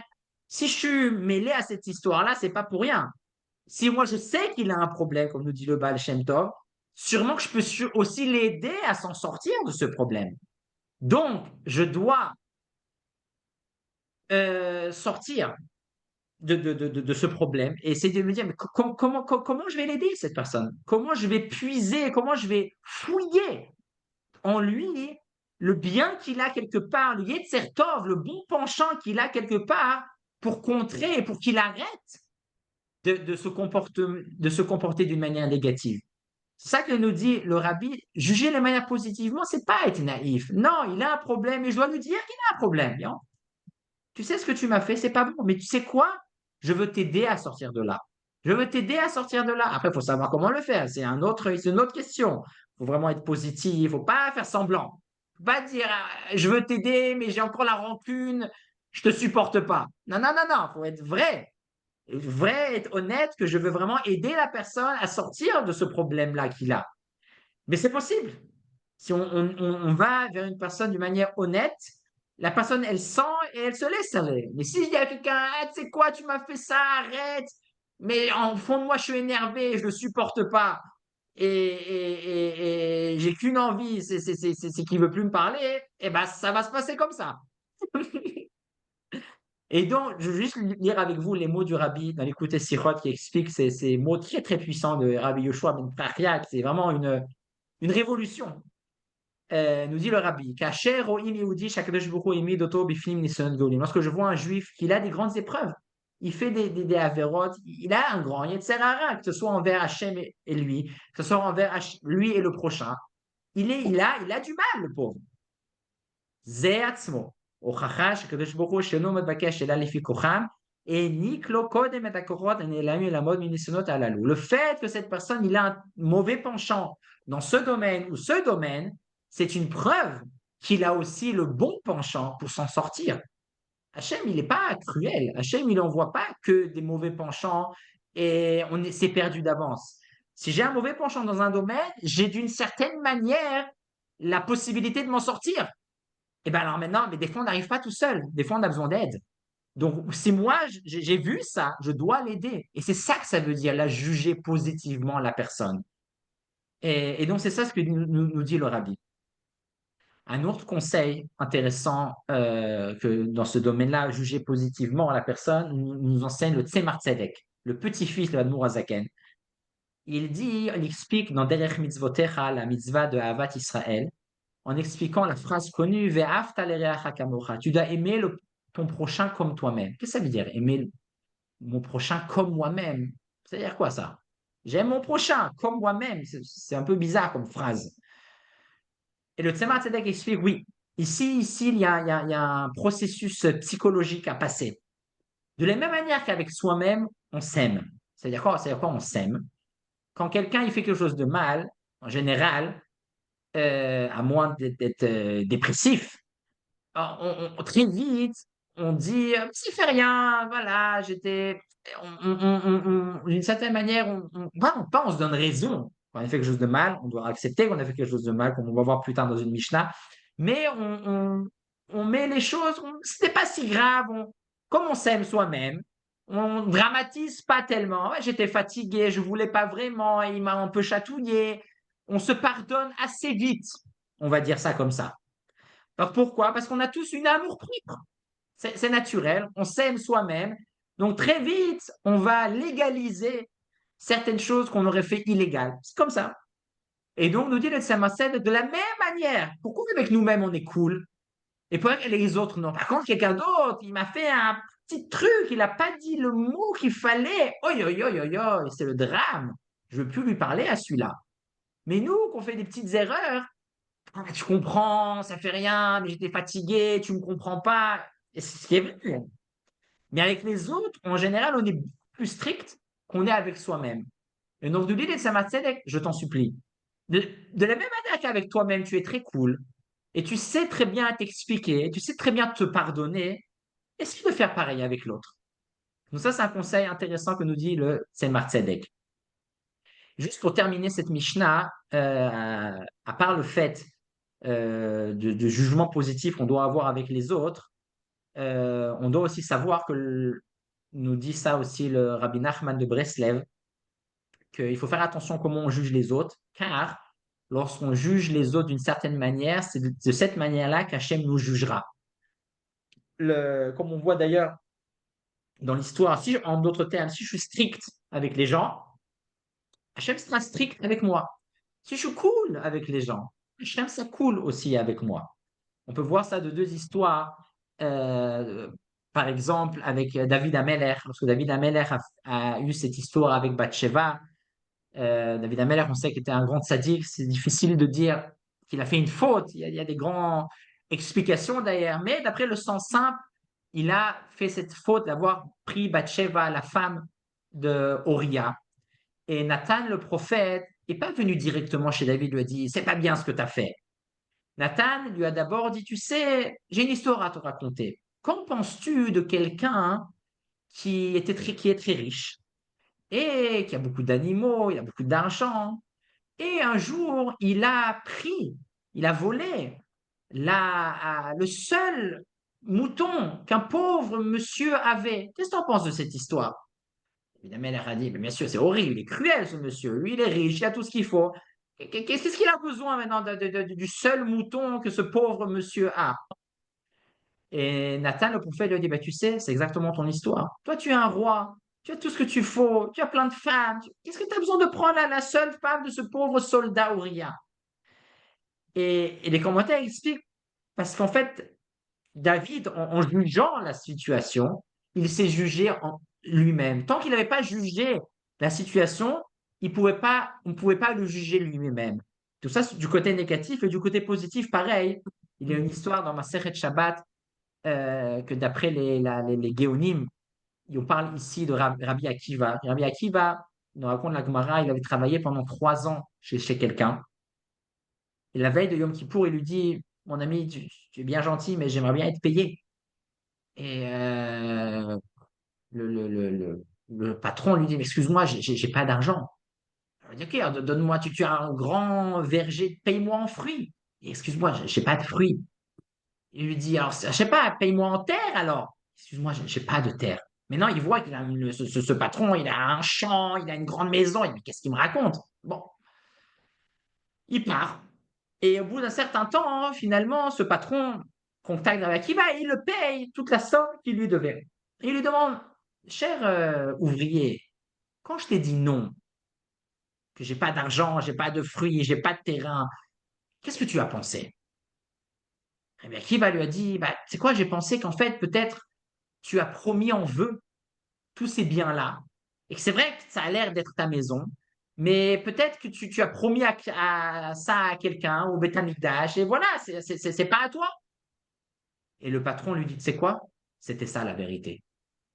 si je suis mêlé à cette histoire-là, c'est pas pour rien. Si moi je sais qu'il a un problème, comme nous dit le Baal Shem Tov, sûrement que je peux aussi l'aider à s'en sortir de ce problème. Donc, je dois sortir de ce problème et essayer de me dire, mais comment je vais l'aider, cette personne? Comment je vais puiser, comment je vais fouiller en lui le bien qu'il a quelque part, le Yetzer Tov, le bon penchant qu'il a quelque part pour contrer, pour qu'il arrête de se comporter d'une manière négative. C'est ça que nous dit le rabbi. Juger les manières positivement, c'est pas être naïf. Non, il a un problème et je dois lui dire qu'il a un problème. Bien. Tu sais ce que tu m'as fait, c'est pas bon. Mais tu sais quoi? Je veux t'aider à sortir de là. Je veux t'aider à sortir de là. Après, il faut savoir comment le faire. C'est une autre question. Il faut vraiment être positif. Il ne faut pas faire semblant. Il ne faut pas dire je veux t'aider, mais j'ai encore la rancune. Je te supporte pas. Non, non, non, non. Il faut être vrai. Vrai, être honnête que je veux vraiment aider la personne à sortir de ce problème-là qu'il a. Mais c'est possible. Si on va vers une personne d'une manière honnête, la personne, elle sent et elle se laisse aller. Mais s'il y a quelqu'un, ah, tu sais quoi, tu m'as fait ça, arrête. Mais en fond de moi, je suis énervé, je ne le supporte pas. Et j'ai qu'une envie, c'est qu'il ne veut plus me parler. Et ben, ça va se passer comme ça. Et donc, je veux juste lire avec vous les mots du rabbi dans l'écoute Sirot qui explique ces mots très très puissants de Rabbi Yoshua Ben Prachiak. C'est vraiment une révolution. Nous dit le rabbi, Kacher ro'im Yehudi shakadosh baruch hu imid oto bifnim nisayon gedolim. Lorsque je vois un juif qui a des grandes épreuves, il fait des avérotes, il a un grand yetzer hara, que ce soit envers Hachem et lui, que ce soit envers lui et le prochain. Il a du mal, le pauvre. Ze atzmo, הוכחה שקדוש ברוך הוא שאינו מתבקש אלא לפי כוחם, העניק לו קודם את הכוחות הנעלמים לעמוד מניסיונות הללו. Le fait que cette personne il a un mauvais penchant dans ce domaine ou ce domaine, c'est une preuve qu'il a aussi le bon penchant pour s'en sortir. Hachem, il n'est pas cruel. Hachem, il n'envoie pas que des mauvais penchants et c'est perdu d'avance. Si j'ai un mauvais penchant dans un domaine, j'ai d'une certaine manière la possibilité de m'en sortir. Et bien alors maintenant, mais des fois, on n'arrive pas tout seul. Des fois, on a besoin d'aide. Donc, si moi, j'ai vu ça, je dois l'aider. Et c'est ça que ça veut dire, la juger positivement la personne. Et donc, c'est ça ce que nous dit le rabbi. Un autre conseil intéressant que dans ce domaine-là, juger positivement la personne, nous enseigne le Tzemar Tzedek, le petit-fils de l'Admour Azaken. Il explique dans Derech Mitzvotecha, la mitzvah de Havat Israël, en expliquant la phrase connue Ve'afta l'ereacha kamocha. Tu dois aimer ton prochain comme toi-même. Qu'est-ce que ça veut dire, aimer mon prochain comme moi-même? Ça veut dire quoi ça? J'aime mon prochain comme moi-même. C'est un peu bizarre comme phrase. Et le Tzemar Tzedek explique oui, ici il y a un processus psychologique à passer. De la même manière qu'avec soi-même, on s'aime. C'est-à-dire quoi? C'est-à-dire quoi on s'aime? Quand quelqu'un il fait quelque chose de mal, en général, à moins d'être dépressif, très vite, on dit, s'il fait rien, voilà, j'étais, d'une certaine manière, pas on se donne raison. Quand on a fait quelque chose de mal, on doit accepter qu'on a fait quelque chose de mal, comme on va voir plus tard dans une Mishnah, mais on met les choses, c'était pas si grave, comme on s'aime soi-même, on dramatise pas tellement. Ouais, j'étais fatigué, je voulais pas vraiment, il m'a un peu chatouillé. On se pardonne assez vite, on va dire ça comme ça. Alors pourquoi? Parce qu'on a tous une amour propre. C'est naturel, on s'aime soi-même. Donc très vite, on va légaliser certaines choses qu'on aurait fait illégales. C'est comme ça. Et donc, nous dit le Tsamased, de la même manière, pourquoi avec nous-mêmes on est cool et pour les autres non? Par contre, quelqu'un d'autre, il m'a fait un petit truc, il n'a pas dit le mot qu'il fallait. Oi, oi, oi, oi, oi, c'est le drame. Je ne veux plus lui parler à celui-là. Mais nous, qu'on fait des petites erreurs, ah, tu comprends, ça fait rien, mais j'étais fatigué, tu me comprends pas. Et c'est ce qui est vrai. Mais avec les autres, en général, on est beaucoup plus strict qu'on est avec soi-même. Et donc, de l'idée de Samat Tzedek, je t'en supplie. De la même manière qu'avec toi-même, tu es très cool, et tu sais très bien t'expliquer, tu sais très bien te pardonner, essaie de faire pareil avec l'autre. Donc ça, c'est un conseil intéressant que nous dit le Tzemar Tzedek. Juste pour terminer cette Mishnah, à part le fait de jugement positif qu'on doit avoir avec les autres, on doit aussi savoir nous dit ça aussi le Rabbi Nachman de Breslev, qu'il faut faire attention à comment on juge les autres, car lorsqu'on juge les autres d'une certaine manière, c'est de cette manière-là qu'Hachem nous jugera. Comme on voit d'ailleurs dans l'histoire, si, en d'autres termes, si je suis strict avec les gens, Hachem sera strict avec moi. Si je suis cool avec les gens, Hachem sera cool aussi avec moi. On peut voir ça de deux histoires. Euh, Par exemple, avec David Ameller, lorsque David Ameller a eu cette histoire avec Bathsheba, David Ameller, on sait qu'il était un grand sadique. C'est difficile de dire qu'il a fait une faute. Il y a des grandes explications d'ailleurs. Mais d'après le sens simple, il a fait cette faute d'avoir pris Bathsheba, la femme de Oria. Et Nathan, le prophète, n'est pas venu directement chez David, lui a dit, c'est pas bien ce que tu as fait. Nathan lui a d'abord dit, tu sais, j'ai une histoire à te raconter. Qu'en penses-tu de quelqu'un qui est très riche et qui a beaucoup d'animaux, il a beaucoup d'argent, et un jour, il a volé le seul mouton qu'un pauvre monsieur avait. Qu'est-ce que tu en penses de cette histoire? Évidemment, elle a dit, mais bien sûr, c'est horrible, il est cruel ce monsieur. Lui, il est riche, il a tout ce qu'il faut. Qu'est-ce qu'il a besoin maintenant du seul mouton que ce pauvre monsieur a? Et Nathan, le prophète, lui a dit, bah, tu sais, c'est exactement ton histoire. Toi, tu es un roi, tu as tout ce que tu faut, tu as plein de femmes. Qu'est-ce que tu as besoin de prendre la seule femme de ce pauvre soldat Uriah? Et les commentaires expliquent, parce qu'en fait, David, en jugeant la situation, il s'est jugé en lui-même. Tant qu'il n'avait pas jugé la situation, on ne pouvait pas le juger lui-même. Tout ça, c'est du côté négatif et du côté positif, pareil. Il y a une histoire dans ma Masechet Shabbat que d'après les Géonim, on parle ici de Rabbi Akiva. Rabbi Akiva, nous raconte la Gemara, il avait travaillé pendant 3 ans chez quelqu'un. Et la veille de Yom Kippour, il lui dit, mon ami, tu es bien gentil, mais j'aimerais bien être payé. Et le patron lui dit, mais excuse-moi, j'ai pas d'argent. Il dit, ok, donne-moi, tu as un grand verger, paye-moi en fruits. Et excuse-moi, j'ai pas de fruits. Il lui dit, alors, je sais pas, paye-moi en terre alors. Excuse-moi, j'ai pas de terre. Maintenant, il voit qu'il a ce patron, il a un champ, il a une grande maison. Il dit, mais qu'est-ce qu'il me raconte? Bon, il part. Et au bout d'un certain temps, hein, finalement, ce patron contacte Rabbi Akiva et il le paye toute la somme qu'il lui devait. Et il lui demande, cher ouvrier, quand je t'ai dit non, que j'ai pas d'argent, j'ai pas de fruits, j'ai pas de terrain, qu'est-ce que tu as pensé? Rabbi Akiva lui a dit, bah, c'est quoi, j'ai pensé qu'en fait, peut-être tu as promis en vœu tous ces biens-là, et que c'est vrai que ça a l'air d'être ta maison, mais peut-être que tu as promis ça à quelqu'un, au Beth Amikdash, et voilà, c'est pas à toi. Et le patron lui dit, tu sais quoi? C'était ça la vérité.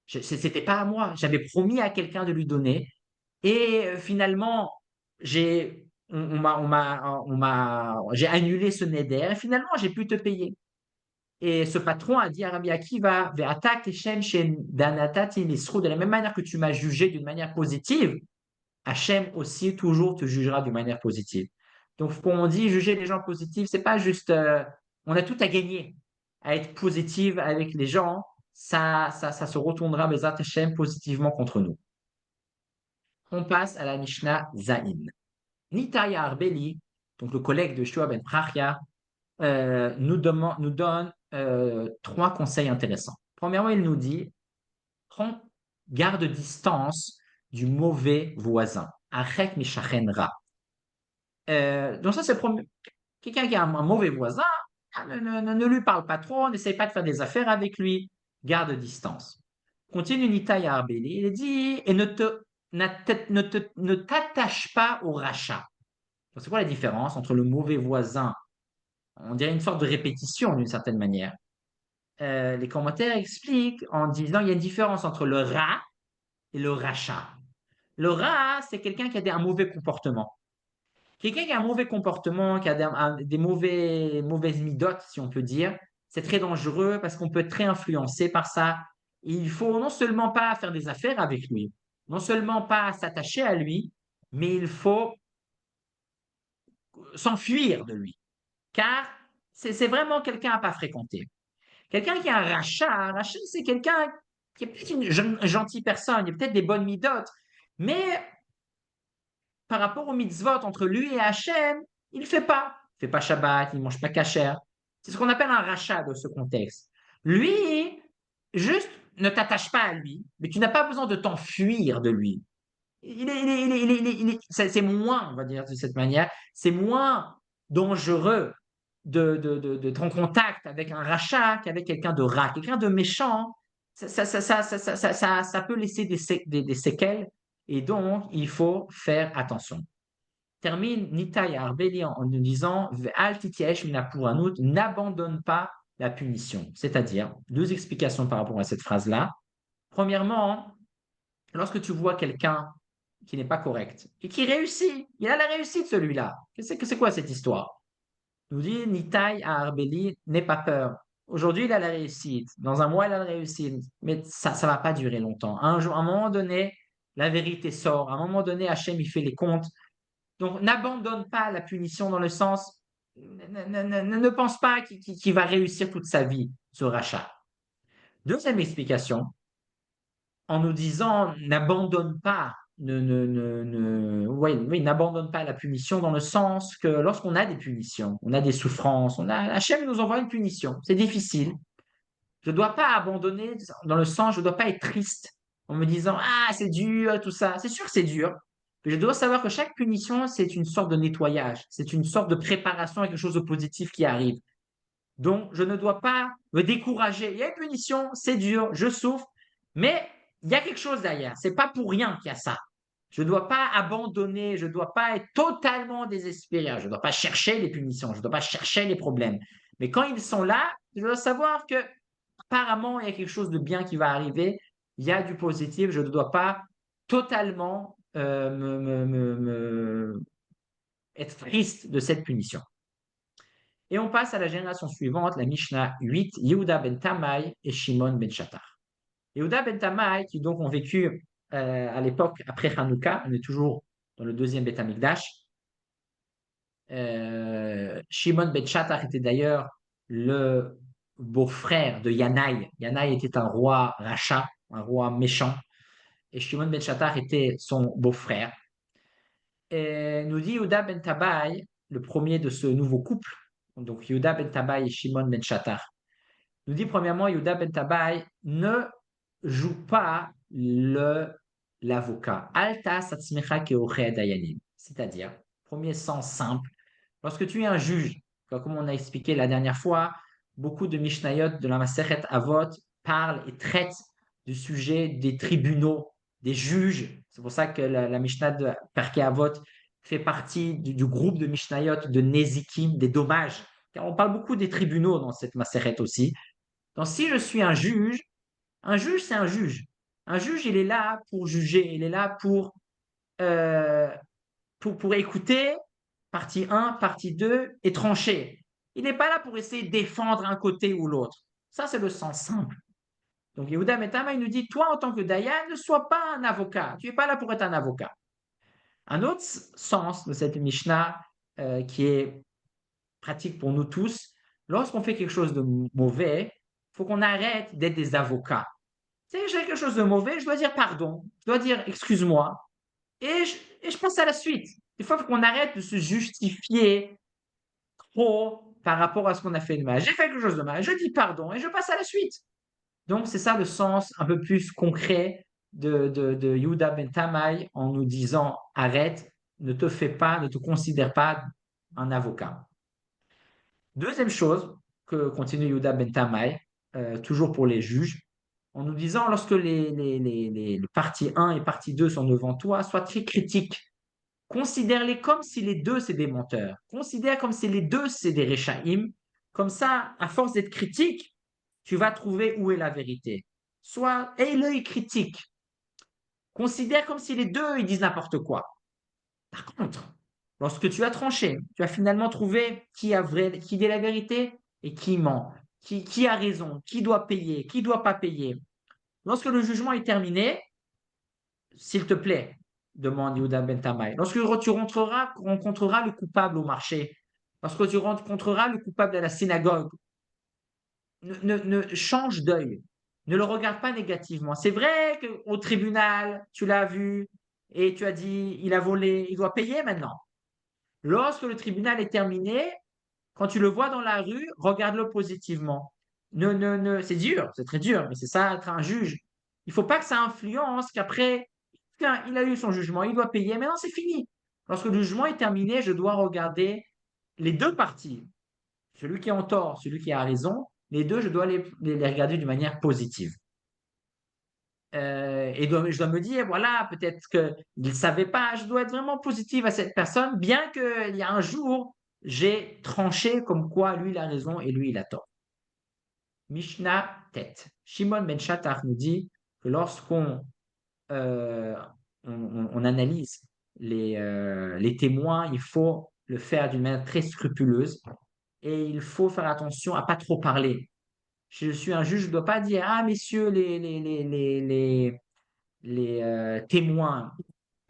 C'était pas à moi. J'avais promis à quelqu'un de lui donner. Et finalement, j'ai annulé ce neder. Et finalement, j'ai pu te payer. Et ce patron a dit à Rabbi Akiva, Ve'atak Hashem shen danatati misrou, de la même manière que tu m'as jugé d'une manière positive, Hachem aussi toujours te jugera d'une manière positive. Donc, quand on dit juger les gens positifs, c'est pas juste, on a tout à gagner à être positif avec les gens, ça se retournera, mais Hachem positivement contre nous. On passe à la Mishnah Zain. Nitaya Arbeli, donc le collègue de Shua ben Prachia, nous donne 3 conseils intéressants. Premièrement, il nous dit, garde distance du mauvais voisin. Arrête mishachenra. Donc ça, c'est quelqu'un qui a un mauvais voisin, ne lui parle pas trop, n'essaye pas de faire des affaires avec lui, garde distance. Continue Nitaï Arbeli, il dit, et ne t'attache pas au rachat. C'est quoi la différence entre le mauvais voisin? On dirait une sorte de répétition d'une certaine manière. Les commentaires expliquent en disant il y a une différence entre le rat et le rachat. Le rat, c'est quelqu'un qui a un mauvais comportement. Quelqu'un qui a un mauvais comportement, qui a des mauvaises midotes, si on peut dire, c'est très dangereux parce qu'on peut être très influencé par ça. Il faut non seulement pas faire des affaires avec lui, non seulement pas s'attacher à lui, mais il faut s'enfuir de lui, car c'est vraiment quelqu'un à pas fréquenter. Quelqu'un qui a un rachat, c'est quelqu'un qui est peut-être une gentille personne, il a peut-être des bonnes midotes, mais par rapport aux mitzvot entre lui et Hachem, il ne fait pas. Il ne fait pas Shabbat, il ne mange pas kasher. C'est ce qu'on appelle un rachat de ce contexte. Lui, juste ne t'attache pas à lui, mais tu n'as pas besoin de t'enfuir de lui. C'est moins, on va dire de cette manière, c'est moins dangereux d'être en contact avec un rachat qu'avec quelqu'un de rat, quelqu'un de méchant. Ça peut laisser des séquelles et donc il faut faire attention. Termine Nitaï Arbeli en nous disant Ve'al titiesh minapuranut, n'abandonne pas la punition. C'est-à-dire, deux explications par rapport à cette phrase-là. Premièrement, lorsque tu vois quelqu'un qui n'est pas correct et qui réussit, il a la réussite celui-là. C'est quoi cette histoire? Nous dit Nitaï à Arbeli, n'aie pas peur. Aujourd'hui, il a la réussite. Dans un mois, il a la réussite. Mais ça ne va pas durer longtemps. Un jour, à un moment donné, la vérité sort. À un moment donné, Hachem, il fait les comptes. Donc, n'abandonne pas la punition dans le sens, ne pense pas qu'il va réussir toute sa vie, ce rachat. Deuxième explication, en nous disant, n'abandonne pas, oui, n'abandonne pas la punition dans le sens que lorsqu'on a des punitions, on a des souffrances, Hachem nous envoie une punition, c'est difficile. Je ne dois pas abandonner dans le sens, je ne dois pas être triste en me disant, ah, c'est dur, tout ça. C'est sûr que c'est dur, mais je dois savoir que chaque punition, c'est une sorte de nettoyage, c'est une sorte de préparation à quelque chose de positif qui arrive. Donc, je ne dois pas me décourager. Il y a une punition, c'est dur, je souffre, mais il y a quelque chose derrière. C'est pas pour rien qu'il y a ça. Je ne dois pas abandonner, je ne dois pas être totalement désespéré. Je ne dois pas chercher les punitions, je ne dois pas chercher les problèmes. Mais quand ils sont là, je dois savoir que apparemment, il y a quelque chose de bien qui va arriver, il y a du positif, je ne dois pas totalement être triste de cette punition. Et on passe à la génération suivante, la Mishnah 8, Yehuda ben Tamai et Shimon ben Shattar. Yehuda ben Tamai, qui donc ont vécu à l'époque après Hanouka, on est toujours dans le deuxième Beth Amikdash. Shimon ben Shattar était d'ailleurs le beau-frère de Yanaï. Yanaï était un roi rachat, un roi méchant, et Shimon ben Shattar était son beau-frère. Et nous dit Yehuda ben Tabai, le premier de ce nouveau couple, donc Yehuda ben Tabai et Shimon ben Shattar, nous dit premièrement Yehuda ben Tabai ne joue pas l'avocat. Alta satzmecha keoche dayanim. C'est-à-dire, premier sens simple, lorsque tu es un juge, comme on a expliqué la dernière fois, beaucoup de Mishnayot de la Masechet Avot parlent et traitent du sujet des tribunaux, des juges. C'est pour ça que la Mishnah de Perkei Avot fait partie du groupe de Mishnayot de Nezikim, des dommages. Car on parle beaucoup des tribunaux dans cette Masechet aussi. Donc si je suis un juge, c'est un juge. Un juge, il est là pour juger, il est là euh, pour écouter, partie 1, partie 2, et trancher. Il n'est pas là pour essayer de défendre un côté ou l'autre. Ça, c'est le sens simple. Donc, Yehuda Metama, il nous dit, toi, en tant que Dayan, ne sois pas un avocat. Tu n'es pas là pour être un avocat. Un autre sens de cette Mishnah qui est pratique pour nous tous, lorsqu'on fait quelque chose de mauvais, il faut qu'on arrête d'être des avocats. Tu sais, j'ai quelque chose de mauvais, je dois dire pardon, je dois dire excuse-moi, et je passe à la suite. Des fois, il faut qu'on arrête de se justifier trop par rapport à ce qu'on a fait de mal. J'ai fait quelque chose de mal, je dis pardon et je passe à la suite. Donc, c'est ça le sens un peu plus concret de Yehuda ben Tamai en nous disant arrête, ne te fais pas, ne te considère pas un avocat. Deuxième chose que continue Yehuda ben Tamai, toujours pour les juges, en nous disant lorsque les parties 1 et partie 2 sont devant toi, sois très critique. Considère-les comme si les deux, c'est des menteurs. Considère comme si les deux, c'est des Réchaïm. Comme ça, à force d'être critique, tu vas trouver où est la vérité. Soit, aie l'œil critique. Considère comme si les deux, ils disent n'importe quoi. Par contre, lorsque tu as tranché, tu as finalement trouvé qui dit la vérité et qui ment, qui a raison, qui doit payer, qui doit pas payer. Lorsque le jugement est terminé, s'il te plaît, demande Yehuda ben Tamai, lorsque tu rencontreras le coupable au marché, lorsque tu rencontreras le coupable à la synagogue, ne change d'œil, ne le regarde pas négativement. C'est vrai qu'au tribunal, tu l'as vu et tu as dit, il a volé, il doit payer maintenant. Lorsque le tribunal est terminé, quand tu le vois dans la rue, regarde-le positivement. C'est dur, c'est très dur, mais c'est ça être un juge. Il ne faut pas que ça influence qu'après, tiens, il a eu son jugement, il doit payer, maintenant c'est fini. Lorsque le jugement est terminé, je dois regarder les deux parties, celui qui est en tort, celui qui a raison, les deux, je dois les regarder d'une manière positive. Je dois me dire, voilà, peut-être qu'il ne savait pas, je dois être vraiment positive à cette personne, bien qu'il y a un jour, j'ai tranché comme quoi lui il a raison et lui il a tort. Mishnah tête. Shimon ben Shattach nous dit que lorsqu'on euh, on analyse les témoins, il faut le faire d'une manière très scrupuleuse et il faut faire attention à pas trop parler. Je suis un juge, je ne dois pas dire, ah messieurs les témoins,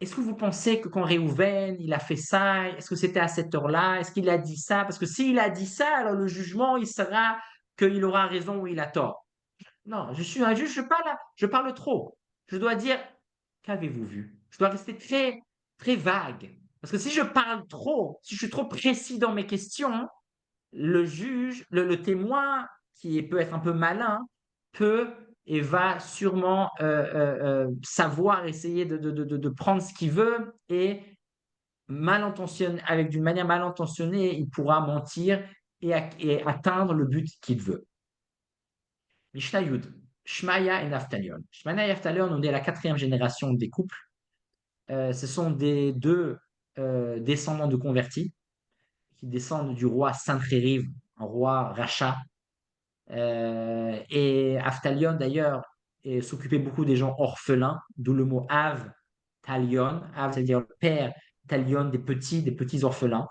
est-ce que vous pensez que quand Réhouven, il a fait ça, est-ce que c'était à cette heure-là? Est-ce qu'il a dit ça? Parce que s'il a dit ça, alors le jugement, il sera qu'il aura raison ou il a tort. Non, je suis un juge, je parle trop. Je dois dire, qu'avez-vous vu? Je dois rester très, très vague. Parce que si je parle trop, si je suis trop précis dans mes questions, le juge, le témoin, qui peut être un peu malin, peut et va sûrement savoir essayer de prendre ce qu'il veut et mal intentionné, avec d'une manière mal intentionnée, il pourra mentir et atteindre le but qu'il veut. Mishnah Yud, Shmaya et Naftalion. Shmaya et Naftalion, on est la quatrième génération des couples. Ce sont des deux descendants de convertis qui descendent du roi Sancheriv, un roi rachat. Et Aftalion, d'ailleurs, s'occupait beaucoup des gens orphelins, d'où le mot Av, Talion. Av, c'est-à-dire le père, Talion, des petits orphelins.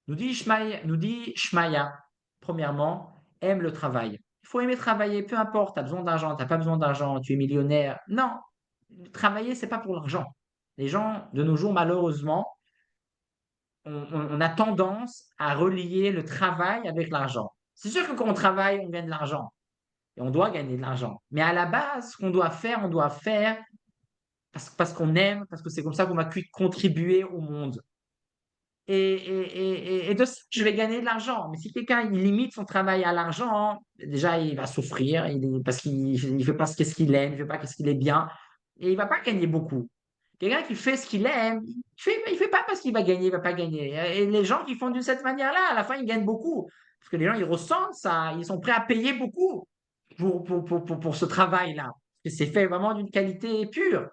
Nous dit Shmaya, premièrement, aime le travail. Il faut aimer travailler, peu importe, tu as besoin d'argent, tu n'as pas besoin d'argent, tu es millionnaire. Non, travailler, c'est pas pour l'argent. Les gens, de nos jours, malheureusement, on a tendance à relier le travail avec l'argent. C'est sûr que quand on travaille, on gagne de l'argent et on doit gagner de l'argent. Mais à la base, ce qu'on doit faire, on doit faire parce qu'on aime, parce que c'est comme ça qu'on va contribuer au monde. Et de ça, je vais gagner de l'argent. Mais si quelqu'un il limite son travail à l'argent, déjà il va souffrir parce qu'il ne fait pas ce qu'il aime, il ne fait pas ce qu'il est bien, et il ne va pas gagner beaucoup. Quelqu'un qui fait ce qu'il aime, il fait pas parce qu'il va gagner, il ne va pas gagner. Et les gens qui font de cette manière-là, à la fin, ils gagnent beaucoup. Parce que les gens, ils ressentent ça, ils sont prêts à payer beaucoup pour ce travail-là. Parce que c'est fait vraiment d'une qualité pure.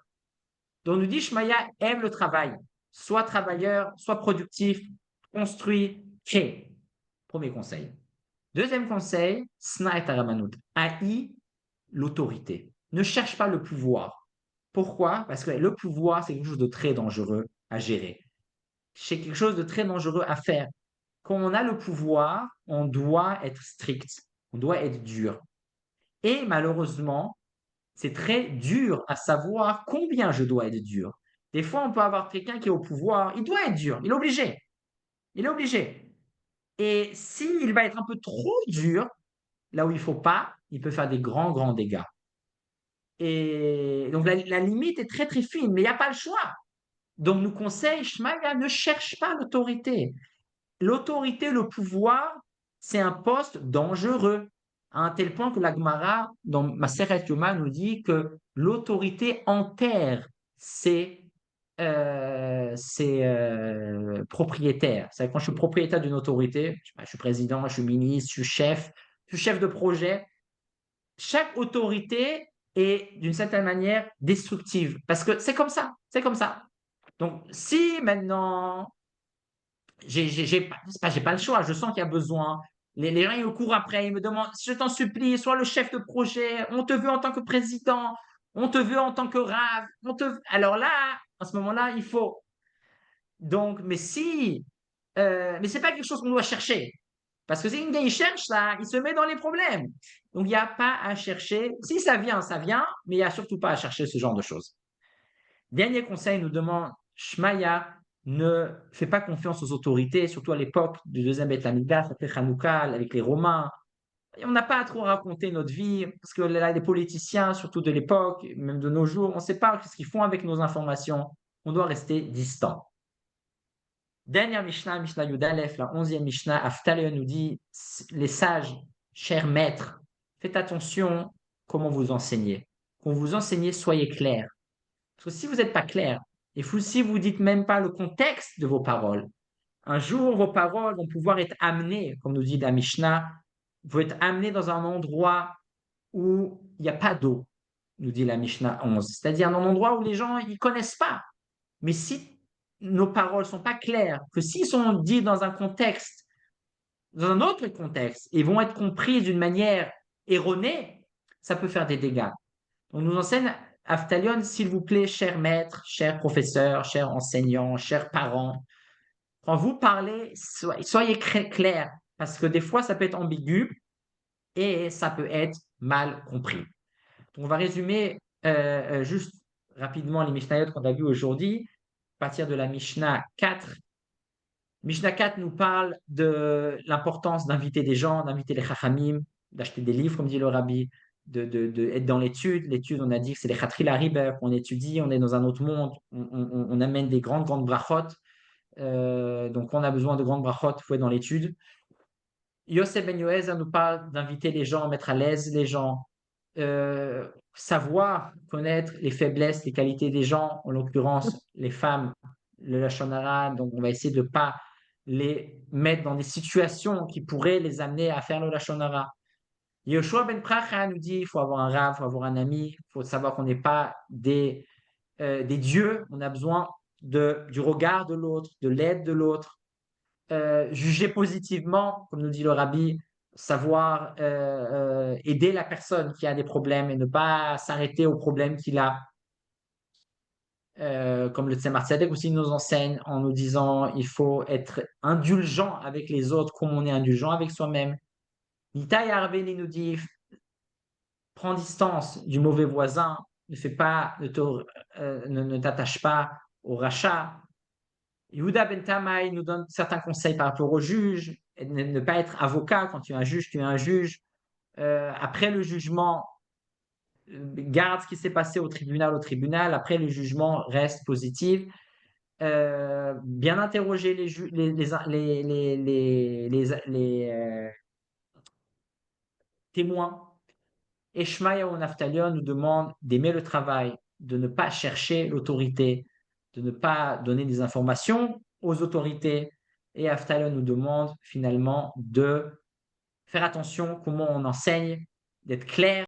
Donc, nous dit Shmaya aime le travail. Soit travailleur, soit productif, construit, crée. Premier conseil. Deuxième conseil, Sna et Aramanut. Haï l'autorité. Ne cherche pas le pouvoir. Pourquoi? Parce que le pouvoir, c'est quelque chose de très dangereux à gérer. C'est quelque chose de très dangereux à faire. Quand on a le pouvoir, on doit être strict, on doit être dur. Et malheureusement, c'est très dur à savoir combien je dois être dur. Des fois, on peut avoir quelqu'un qui est au pouvoir, il doit être dur, il est obligé. Il est obligé. Et s'il va être un peu trop dur, là où il ne faut pas, il peut faire des grands, grands dégâts. Et donc la limite est très, très fine, mais il n'y a pas le choix. Donc nous conseille, Shmaïa, ne cherche pas l'autorité. L'autorité, le pouvoir, c'est un poste dangereux, à un tel point que la Gemara, dans Maseret Yoma, nous dit que l'autorité enterre ses propriétaires. C'est-à-dire quand je suis propriétaire d'une autorité, je suis président, je suis ministre, je suis chef de projet, chaque autorité est d'une certaine manière destructive, parce que c'est comme ça, c'est comme ça. Donc si maintenant j'ai pas le choix, je sens qu'il y a besoin. Les gens, ils me courent après, ils me demandent, je t'en supplie, sois le chef de projet, on te veut en tant que président, on te veut en tant que rave, alors là, à ce moment-là, il faut. Donc, mais c'est pas quelque chose qu'on doit chercher. Parce que si une il cherche ça, il se met dans les problèmes. Donc, il n'y a pas à chercher. Si ça vient, mais il n'y a surtout pas à chercher ce genre de choses. Dernier conseil, nous demande Shmaya, ne fais pas confiance aux autorités, surtout à l'époque du deuxième Beth Amikdash, après Hanouka, avec les Romains. Et on n'a pas à trop raconter notre vie, parce que là, les politiciens, surtout de l'époque, même de nos jours, on ne sait pas ce qu'ils font avec nos informations. On doit rester distant. Dernière Mishnah, Mishnah Yudalef, la 11e Mishnah, Aftalion nous dit, les sages, chers maîtres, faites attention comment vous enseignez. Quand vous enseignez, soyez clair. Parce que si vous n'êtes pas clair, et si vous ne dites même pas le contexte de vos paroles, un jour, vos paroles vont pouvoir être amenées, comme nous dit la Mishnah, vont être amenées dans un endroit où il n'y a pas d'eau, nous dit la Mishnah 11. C'est-à-dire un endroit où les gens ne connaissent pas. Mais si nos paroles ne sont pas claires, que s'ils sont dites dans un contexte, dans un autre contexte, et vont être compris d'une manière erronée, ça peut faire des dégâts. On nous enseigne, Aftalion, s'il vous plaît, cher maître, cher professeur, cher enseignant, chers parents, quand vous parlez, soyez clair, parce que des fois, ça peut être ambigu et ça peut être mal compris. Donc, on va résumer juste rapidement les Mishnayot qu'on a vues aujourd'hui, à partir de la Mishnah 4. Mishnah 4 nous parle de l'importance d'inviter des gens, d'inviter les Chachamim, d'acheter des livres, comme dit le Rabbi, être dans l'étude. L'étude, on a dit que c'est les Chatril Hariber, qu'on étudie, on est dans un autre monde, on amène des grandes brachot. Donc, on a besoin de grandes brachot, il faut être dans l'étude. Yosef Ben Yoez nous parle d'inviter les gens, mettre à l'aise les gens, savoir connaître les faiblesses, les qualités des gens, en l'occurrence les femmes, le Lashon Hara. Donc, on va essayer de ne pas les mettre dans des situations qui pourraient les amener à faire le Lashon Hara. Yoshua Ben Pracha nous dit il faut avoir un rav, il faut avoir un ami, il faut savoir qu'on n'est pas des dieux, on a besoin du regard de l'autre, de l'aide de l'autre, juger positivement, comme nous dit le Rabbi, savoir aider la personne qui a des problèmes et ne pas s'arrêter aux problèmes qu'il a. Comme le Tzemar Tzedek aussi nous enseigne en nous disant il faut être indulgent avec les autres comme on est indulgent avec soi-même. Nitaï Arveli nous dit prends distance du mauvais voisin, ne t'attache pas au rachat. Yehuda Ben Tamay nous donne certains conseils par rapport au juge, ne pas être avocat. Quand tu es un juge, tu es un juge. Après le jugement, garde ce qui s'est passé au tribunal. Après le jugement, reste positif. Bien interroger les témoins. Et Shmaya ou Naftalion nous demande d'aimer le travail, de ne pas chercher l'autorité, de ne pas donner des informations aux autorités. Et Naftalion nous demande finalement de faire attention comment on enseigne, d'être clair